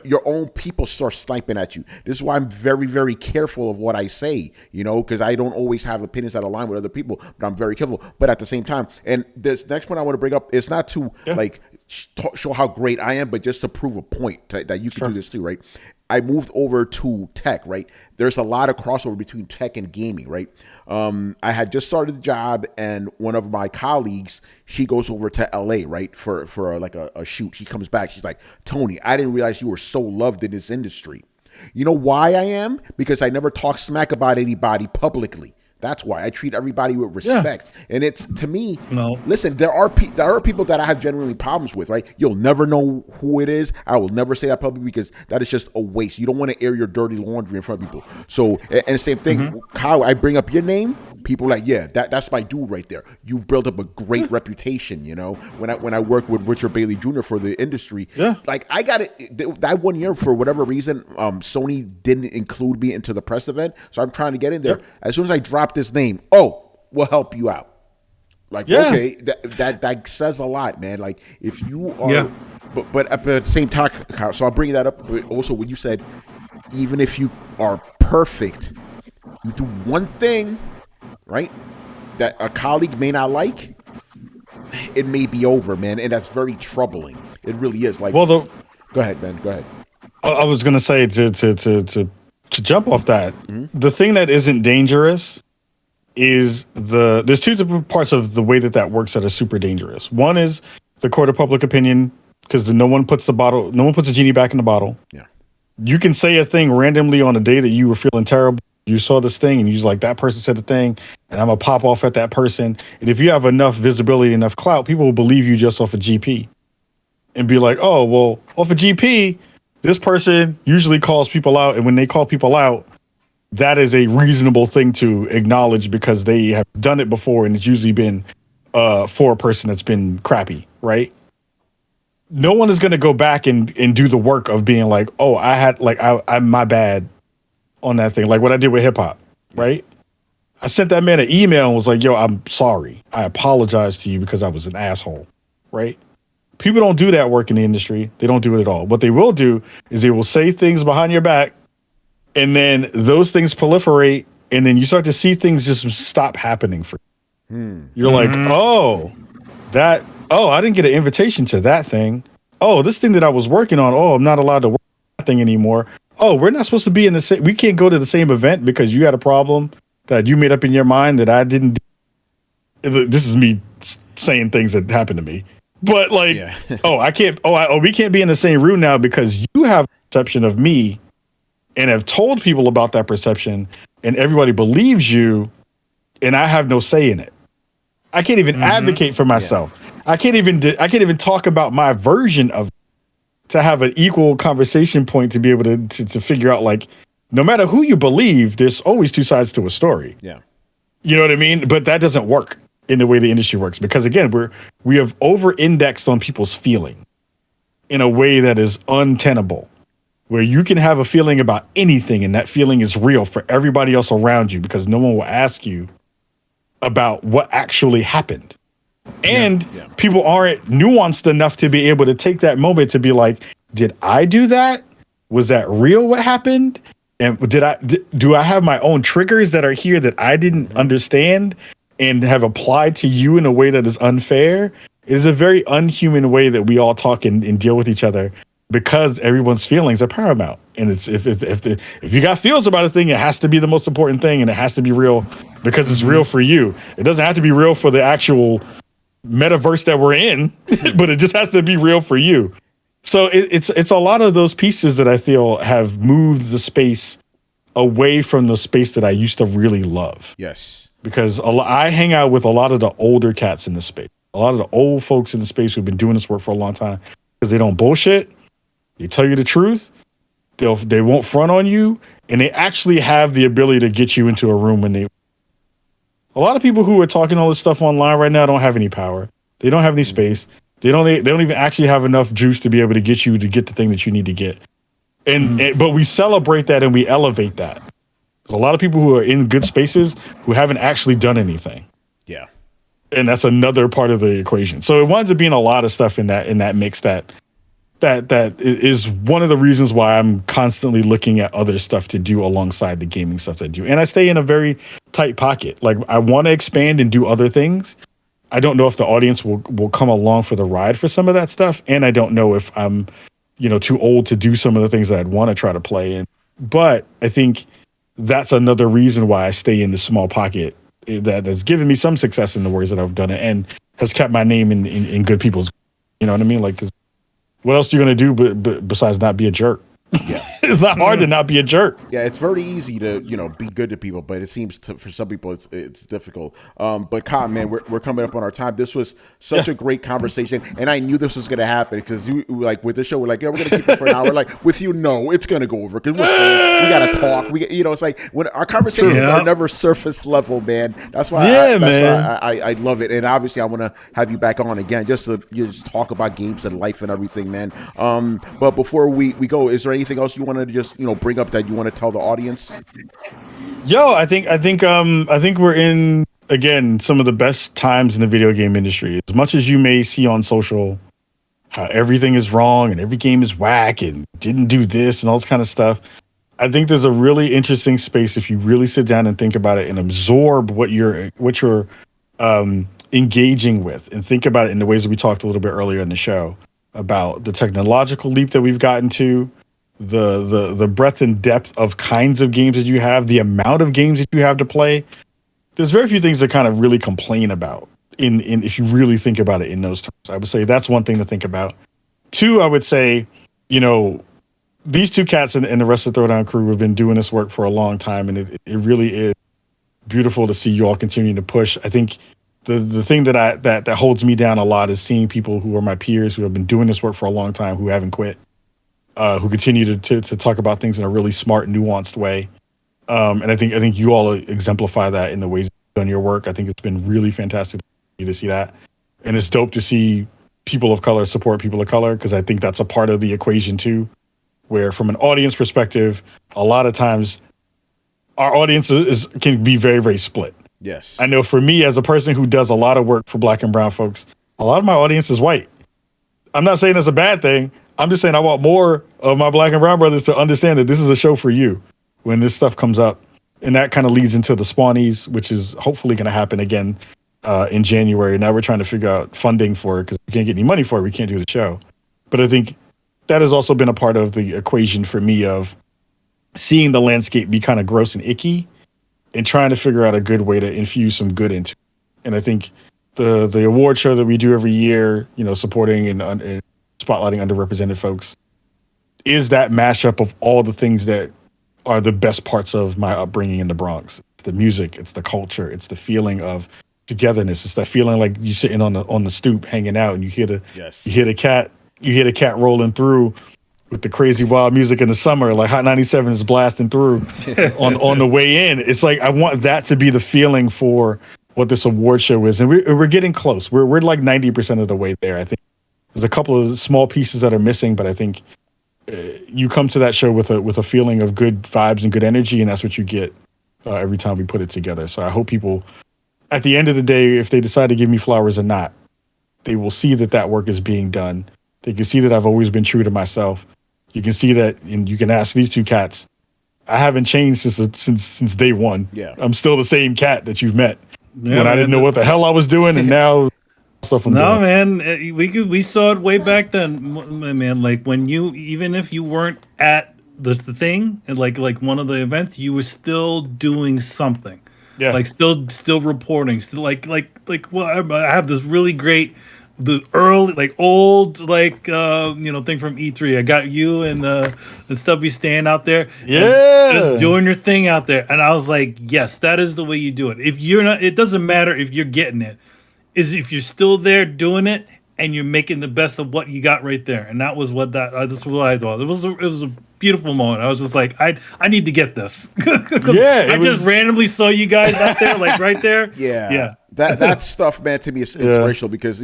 Speaker 1: your own people start sniping at you. This is why I'm very, very careful of what I say, because I don't always have opinions that align with other people, but I'm very careful. But at the same time, and this next point I want to bring up is not to like show how great I am, but just to prove a point that you can do this too, right? I moved over to tech, right? There's a lot of crossover between tech and gaming, right? I had just started the job, and one of my colleagues, she goes over to LA, right, for like a shoot. She comes back. She's like, Tony, I didn't realize you were so loved in this industry. You know why I am? Because I never talk smack about anybody publicly. That's why I treat everybody with respect. And it's, to me, listen, there are people that I have genuinely problems with, right? You'll never know who it is. I will never say that publicly because that is just a waste. You don't want to air your dirty laundry in front of people. So, and the same thing, Kyle, I bring up your name, people are like, yeah, that's my dude right there. You've built up a great reputation, when I worked with Richard Bailey Jr. for the industry. Like, I got it that 1 year, for whatever reason, Sony didn't include me into the press event. So I'm trying to get in there. As soon as I drop this name, we'll help you out. Like, okay, that says a lot, man. Like, if you are, but at the same time, so I'll bring that up. But also, when you said, even if you are perfect, you do one thing, right, that a colleague may not like, it may be over, man, and that's very troubling. It really is. Like, go ahead, man. Go ahead.
Speaker 3: I was gonna say to jump off that, the thing that isn't dangerous is there's two different parts of the way that works that are super dangerous. One is the court of public opinion, because no one puts the genie back in the bottle.
Speaker 1: Yeah.
Speaker 3: You can say a thing randomly on a day that you were feeling terrible. You saw this thing and you was like, that person said the thing, and I'm gonna pop off at that person. And if you have enough visibility, enough clout, people will believe you just off a GP and be like, oh, well, off a GP, this person usually calls people out. And when they call people out, that is a reasonable thing to acknowledge because they have done it before, and it's usually been for a person that's been crappy, right? No one is going to go back and do the work of being like, oh, I'm my bad on that thing. Like what I did with hip hop, right? I sent that man an email and was like, yo, I'm sorry. I apologize to you because I was an asshole, right? People don't do that work in the industry. They don't do it at all. What they will do is they will say things behind your back, and then those things proliferate, and then you start to see things just stop happening for you. You're like, I didn't get an invitation to that thing. Oh, this thing that I was working on, I'm not allowed to work on that thing anymore. Oh, we're not supposed to be in the same, we can't go to the same event because you had a problem that you made up in your mind that I didn't do. This is me saying things that happened to me. But like, we can't be in the same room now because you have a perception of me and have told people about that perception, and everybody believes you, and I have no say in it. I can't even advocate for myself. Yeah. I can't even talk about my version of it, to have an equal conversation point to be able to figure out, like, no matter who you believe, there's always two sides to a story.
Speaker 1: Yeah.
Speaker 3: You know what I mean? But that doesn't work in the way the industry works, because again, we have over-indexed on people's feeling in a way that is untenable, where you can have a feeling about anything and that feeling is real for everybody else around you because no one will ask you about what actually happened. And people aren't nuanced enough to be able to take that moment to be like, did I do that? Was that real what happened? And do I have my own triggers that are here that I didn't understand and have applied to you in a way that is unfair? It is a very unhuman way that we all talk and deal with each other, because everyone's feelings are paramount. And it's if you got feels about a thing, it has to be the most important thing, and it has to be real because it's real for you. It doesn't have to be real for the actual metaverse that we're in, but it just has to be real for you. So it's a lot of those pieces that I feel have moved the space away from the space that I used to really love.
Speaker 1: Yes.
Speaker 3: Because I hang out with a lot of the older cats in the space, a lot of the old folks in the space who've been doing this work for a long time, because they don't bullshit. They tell you the truth. They won't front on you, and they actually have the ability to get you into a room when they. A lot of people who are talking all this stuff online right now don't have any power. They don't have any space. They don't even actually have enough juice to be able to get you to get the thing that you need to get. But we celebrate that and we elevate that. There's a lot of people who are in good spaces who haven't actually done anything.
Speaker 1: Yeah.
Speaker 3: And that's another part of the equation. So it winds up being a lot of stuff in that mix that is one of the reasons why I'm constantly looking at other stuff to do alongside the gaming stuff that I do. And I stay in a very tight pocket. Like, I want to expand and do other things. I don't know if the audience will come along for the ride for some of that stuff. And I don't know if I'm, too old to do some of the things that I'd want to try to play in. But I think that's another reason why I stay in this small pocket that's given me some success in the ways that I've done it and has kept my name in good people's, you know what I mean? Like, 'cause what else are you going to do besides not be a jerk? Yeah. It's not hard to not be a jerk.
Speaker 1: Yeah, it's very easy to, be good to people, but it seems for some people it's difficult. But Kyle, man, we're coming up on our time. This was such a great conversation, and I knew this was going to happen because you with the show, we're like, yeah, we're going to keep it for an hour. Like with you, no, it's going to go over because we got to talk. It's like when our conversations are never surface level, man. That's why I love it, and obviously I want to have you back on again just to just talk about games and life and everything, man. But before we go, is there anything else you want to just bring up that you want to tell the audience?
Speaker 3: I think we're in, again, some of the best times in the video game industry. As much as you may see on social how everything is wrong and every game is whack and didn't do this and all this kind of stuff, I think there's a really interesting space if you really sit down and think about it and absorb what you're engaging with, and think about it in the ways that we talked a little bit earlier in the show about the technological leap that we've gotten to, the breadth and depth of kinds of games that you have, the amount of games that you have to play. there's very few things to kind of really complain about in if you really think about it in those terms. I would say that's one thing to think about. Two, I would say, these two cats and the rest of the Throwdown crew have been doing this work for a long time, and it really is beautiful to see you all continuing to push. I think the thing that holds me down a lot is seeing people who are my peers who have been doing this work for a long time, who haven't quit, who continue to talk about things in a really smart, nuanced way. And I think you all exemplify that in the ways you've done your work. I think it's been really fantastic to see that, and it's dope to see people of color support people of color, because I think that's a part of the equation too, where from an audience perspective, a lot of times our audience can be very, very split.
Speaker 1: Yes.
Speaker 3: I know for me, as a person who does a lot of work for Black and brown folks, a lot of my audience is white. I'm not saying that's a bad thing. I'm just saying I want more of my Black and brown brothers to understand that this is a show for you when this stuff comes up. And that kind of leads into the Spawnies, which is hopefully going to happen again in January. Now we're trying to figure out funding for it because we can't get any money for it. We can't do the show. But I think that has also been a part of the equation for me of seeing the landscape be kind of gross and icky and trying to figure out a good way to infuse some good into it. And I think the award show that we do every year, supporting and spotlighting underrepresented folks, is that mashup of all the things that are the best parts of my upbringing in the Bronx. It's the music, it's the culture, it's the feeling of togetherness. It's that feeling like you sitting on the stoop hanging out and you hear the cat rolling through with the crazy wild music in the summer, like Hot 97 is blasting through on the way in. It's like I want that to be the feeling for what this award show is, and we're getting close. We're like 90% of the way there. I think there's a couple of small pieces that are missing, but I think you come to that show with a feeling of good vibes and good energy, and that's what you get every time we put it together. So I hope people, at the end of the day, if they decide to give me flowers or not, they will see that work is being done. They can see that I've always been true to myself. You can see that, and you can ask these two cats. I haven't changed since day one.
Speaker 1: Yeah,
Speaker 3: I'm still the same cat that you've met
Speaker 2: when
Speaker 3: I didn't know what the hell I was doing, and now stuff I'm doing.
Speaker 2: Man, we saw it way back then, man. Like when even if you weren't at the thing and like one of the events, you were still doing something.
Speaker 3: Yeah,
Speaker 2: like still reporting, still like well, I have this really great. The early, old, thing from E3. I got you and Stubby staying out there, just doing your thing out there. And I was like, yes, that is the way you do it. If you're not, it doesn't matter if you're getting it. Is if you're still there doing it and you're making the best of what you got right there. And that was that's what I thought. It was a beautiful moment. I was just like, I need to get this. I just randomly saw you guys out there, like right there.
Speaker 1: Yeah. That stuff, man, to me is inspirational because,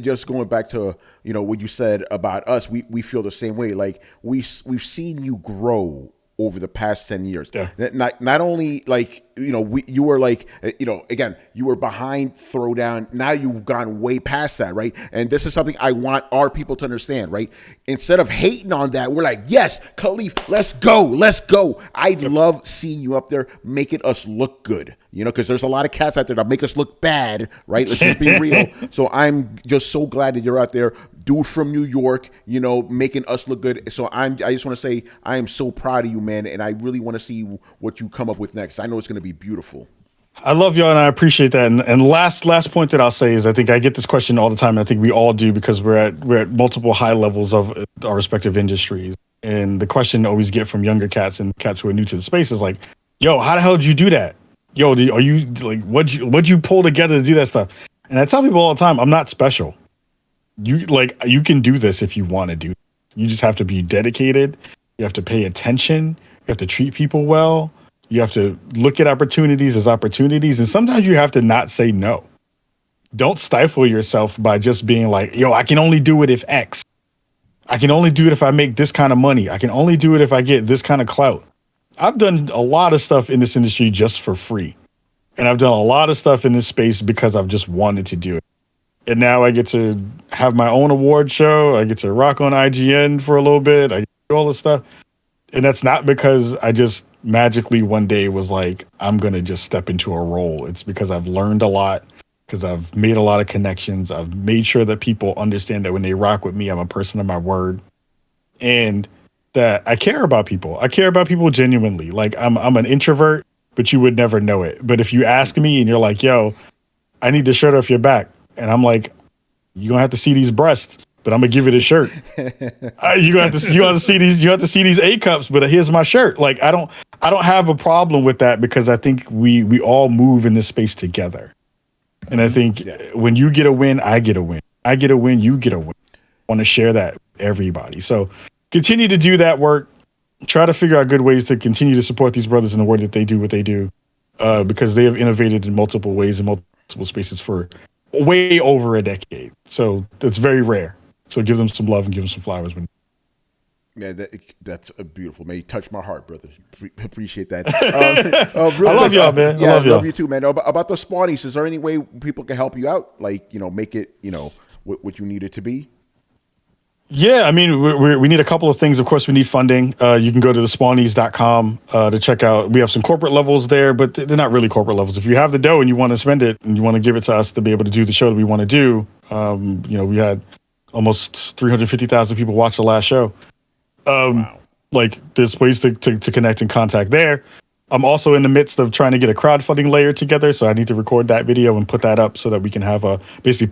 Speaker 1: just going back to, what you said about us, we feel the same way. Like we've seen you grow over the past 10 years.
Speaker 3: Yeah.
Speaker 1: Not only you were again, you were behind Throwdown. Now you've gone way past that, right? And this is something I want our people to understand, right? Instead of hating on that, we're like, yes, Kahlief, let's go. I love seeing you up there making us look good, because there's a lot of cats out there that make us look bad, right? Let's just be real. So I'm just so glad that you're out there, dude from New York, making us look good. So I just want to say I am so proud of you, man, and I really want to see what you come up with next. I know it's going to be beautiful.
Speaker 3: I love y'all and I appreciate that. And last point that I'll say is I think I get this question all the time. And I think we all do because we're at multiple high levels of our respective industries. And the question I always get from younger cats and cats who are new to the space is like, yo, how the hell did you do that? Yo, are you like, what'd you pull together to do that stuff? And I tell people all the time, I'm not special. You can do this if you want to do it. You just have to be dedicated. You have to pay attention. You have to treat people well. You have to look at opportunities as opportunities. And sometimes you have to not say no. Don't stifle yourself by just being like, yo, I can only do it if X. I can only do it if I make this kind of money. I can only do it if I get this kind of clout. I've done a lot of stuff in this industry just for free. And I've done a lot of stuff in this space because I've just wanted to do it. And now I get to have my own award show. I get to rock on IGN for a little bit. I do all this stuff. And that's not because I just magically one day was like, I'm going to just step into a role. It's because I've learned a lot, because I've made a lot of connections. I've made sure that people understand that when they rock with me, I'm a person of my word. And that I care about people. I care about people genuinely. Like I'm an introvert, but you would never know it. But if you ask me and you're like, yo, I need the shirt off your back, and I'm like, you're gonna have to see these breasts, but I'm gonna give you the shirt. You have to see these A cups, but here's my shirt. Like I don't have a problem with that, because I think we all move in this space together. And I think when you get a win, I get a win. I get a win, you get a win. I want to share that with everybody. So continue to do that work. Try to figure out good ways to continue to support these brothers in the way that they do what they do, because they have innovated in multiple ways in multiple spaces for way over a decade. So that's very rare. So give them some love and give them some flowers.
Speaker 1: Yeah, that's a beautiful, man. You touched my heart, brother. Appreciate that.
Speaker 3: I love y'all, man.
Speaker 1: Yeah,
Speaker 3: I love
Speaker 1: you too, man. About the spawnies, is there any way people can help you out? Like, make it, what you need it to be?
Speaker 3: Yeah, I mean, we need a couple of things. Of course, we need funding. You can go to thespawnies.com to check out. We have some corporate levels there, but they're not really corporate levels. If you have the dough and you want to spend it and you want to give it to us to be able to do the show that we want to do, we had almost 350,000 people watch the last show.
Speaker 1: Wow.
Speaker 3: Like, there's ways to connect and contact there. I'm also in the midst of trying to get a crowdfunding layer together, so I need to record that video and put that up so that we can have a basically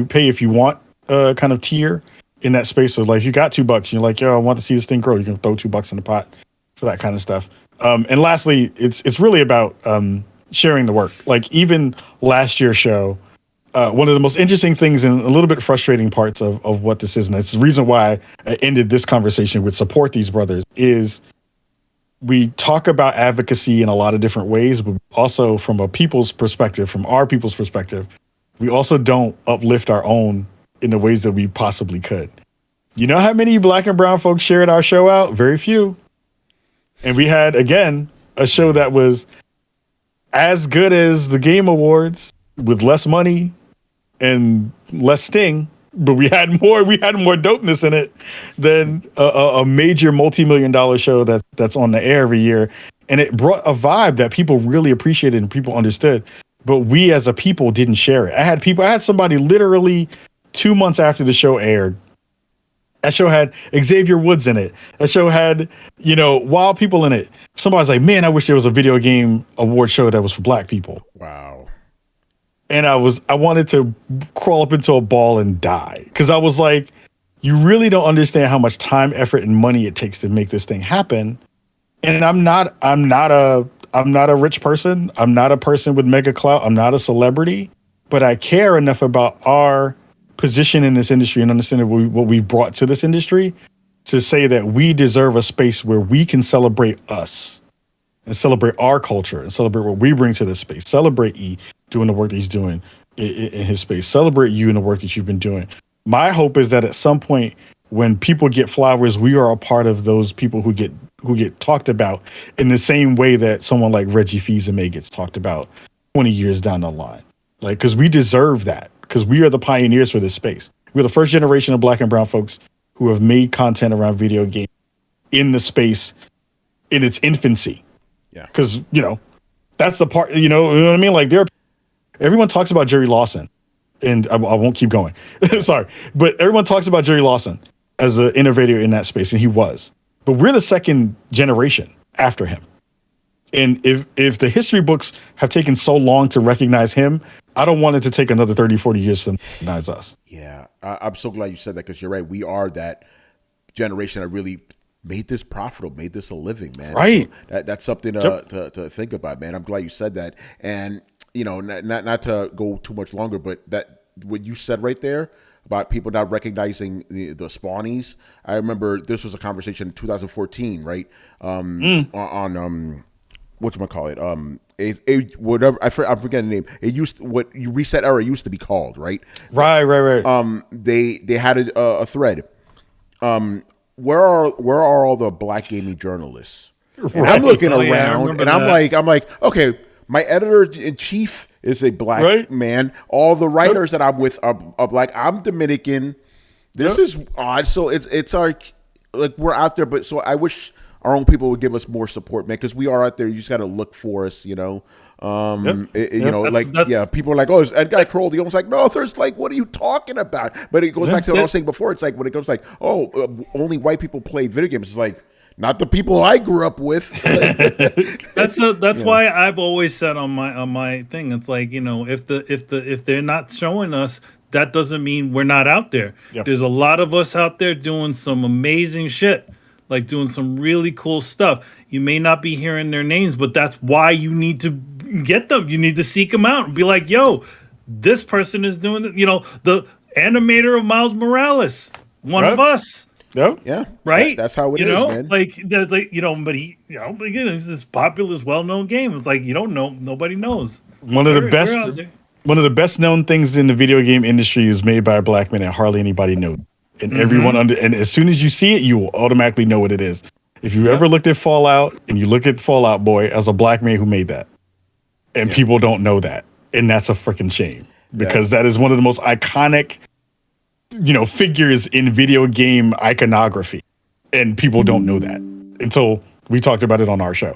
Speaker 3: pay if you want kind of tier in that space. So like, you got $2 and you're like, yo, I want to see this thing grow, you can throw $2 in the pot for that kind of stuff. And lastly, it's really about sharing the work. Like, even last year's show, one of the most interesting things and a little bit frustrating parts of what this is, and it's the reason why I ended this conversation with support these brothers, is we talk about advocacy in a lot of different ways, but also from our people's perspective, we also don't uplift our own in the ways that we possibly could. You know how many Black and brown folks shared our show out? Very few. And we had, again, a show that was as good as the Game Awards with less money and less sting, but we had more dopeness in it than a major multi-million-dollar show that's on the air every year. And it brought a vibe that people really appreciated and people understood, but we as a people didn't share it. I had somebody literally 2 months after the show aired. That show had Xavier Woods in it. That show had, wild people in it. Somebody's like, man, I wish there was a video game award show that was for Black people.
Speaker 1: Wow.
Speaker 3: And I wanted to crawl up into a ball and die, because I was like, you really don't understand how much time, effort, and money it takes to make this thing happen. And I'm not a rich person. I'm not a person with mega clout. I'm not a celebrity, but I care enough about our position in this industry and understand what we've brought to this industry to say that we deserve a space where we can celebrate us and celebrate our culture and celebrate what we bring to this space. Celebrate E doing the work that he's doing in his space. Celebrate you and the work that you've been doing. My hope is that at some point, when people get flowers, we are a part of those people who get talked about in the same way that someone like Reggie Fils-Aimé gets talked about 20 years down the line. Like, because we deserve that, because we are the pioneers for this space. We're the first generation of Black and brown folks who have made content around video games in the space in its infancy.
Speaker 1: Yeah.
Speaker 3: Because, that's the part, you know what I mean? Like, everyone talks about Jerry Lawson, and I won't keep going. Sorry. But everyone talks about Jerry Lawson as the innovator in that space, and he was. But we're the second generation after him. And if the history books have taken so long to recognize him, I don't want it to take another 30, 40 years for them to recognize us.
Speaker 1: Yeah, I'm so glad you said that, because you're right. We are that generation that really made this profitable, made this a living, man.
Speaker 3: Right.
Speaker 1: So that's something to think about, man. I'm glad you said that. And, not to go too much longer, but that what you said right there about people not recognizing the spawnies. I remember this was a conversation in 2014, right? On whatchamacallit, whatever, I'm forgetting the name. It used what you Reset Era used to be called, right?
Speaker 3: Right.
Speaker 1: They had a thread. Where are all the Black gaming journalists? And
Speaker 3: Right.
Speaker 1: I'm looking
Speaker 2: Oh, yeah, I
Speaker 1: around,
Speaker 2: remember
Speaker 1: and
Speaker 2: that.
Speaker 1: I'm like, okay, my editor in chief is a Black
Speaker 3: Right.
Speaker 1: man. All the writers that I'm with are Black. I'm Dominican. This is odd. So it's like we're out there, but so I wish our own people would give us more support, man, because we are out there. You just got to look for us, People are like, oh, is that guy Kroll? The almost like, no, there's like, what are you talking about? But it goes back to what I was saying before. It's like when it goes like, oh, only white people play video games. It's like, Not the people I grew up with.
Speaker 2: That's why I've always said on my thing, it's like, if they're not showing us, that doesn't mean we're not out there. Yep. There's a lot of us out there doing some amazing shit, like doing some really cool stuff. You may not be hearing their names, but that's why you need to get them. You need to seek them out and be like, yo, this person is doing it. The animator of Miles Morales, one of us.
Speaker 3: Yep.
Speaker 1: Yeah.
Speaker 2: Right.
Speaker 1: That's how it is, man.
Speaker 2: But he, again, it's this popular, well-known game. It's like, you don't know, nobody knows.
Speaker 3: One of the best known things in the video game industry is made by a black man, and hardly anybody knows. And everyone and as soon as you see it, you will automatically know what it is. If you ever looked at Fallout and you look at Fallout Boy as a black man who made that, and people don't know that, and that's a freaking shame, because that is one of the most iconic, figures in video game iconography, and people don't know that until we talked about it on our show.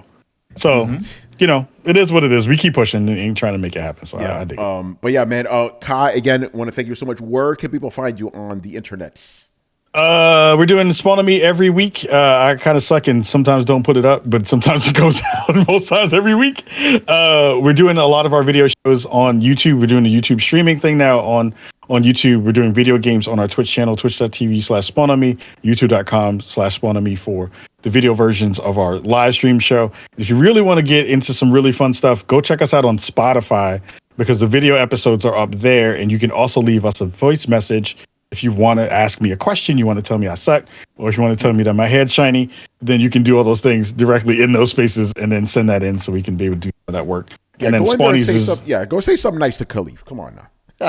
Speaker 3: So, it is what it is. We keep pushing and trying to make it happen. So I dig it.
Speaker 1: But yeah, man, Kai, again, want to thank you so much. Where can people find you on the internets?
Speaker 3: We're doing Spawn on Me every week. I kind of suck and sometimes don't put it up, but sometimes it goes out most times every week. We're doing a lot of our video shows on YouTube. We're doing the YouTube streaming thing now on YouTube. We're doing video games on our Twitch channel, twitch.tv/SpawnOnMe, youtube.com/SpawnOnMe for the video versions of our live stream show. If you really want to get into some really fun stuff, go check us out on Spotify, because the video episodes are up there, and you can also leave us a voice message. If you want to ask me a question, you want to tell me I suck, or if you want to tell me that my head's shiny, then you can do all those things directly in those spaces and then send that in so we can be able to do that work.
Speaker 1: Yeah,
Speaker 3: and then
Speaker 1: Spawnies go say something nice to Kahlief. Come on now.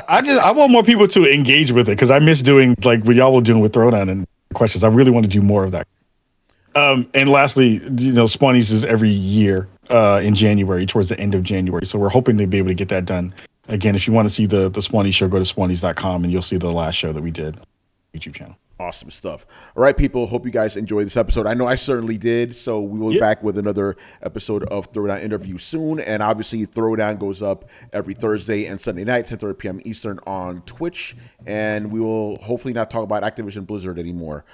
Speaker 3: I want more people to engage with it, because I miss doing like what y'all were doing with Throwdown and questions. I really want to do more of that. And lastly, Spawnies is every year in January, towards the end of January. So we're hoping to be able to get that done. Again, if you want to see the Spawnies show, go to spawnies.com and you'll see the last show that we did on the YouTube channel.
Speaker 1: Awesome stuff. All right, people. Hope you guys enjoyed this episode. I know I certainly did. So we will be back with another episode of Throwdown Interviews soon. And obviously, Throwdown goes up every Thursday and Sunday night, 10:30 p.m. Eastern on Twitch. And we will hopefully not talk about Activision Blizzard anymore.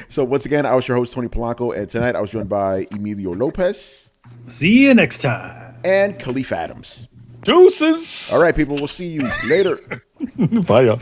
Speaker 1: So once again, I was your host, Tony Polanco. And tonight I was joined by Emilio Lopez.
Speaker 2: See you next time.
Speaker 1: And Kahlief Adams.
Speaker 3: Deuces.
Speaker 1: All right, people. We'll see you later.
Speaker 3: Bye, y'all.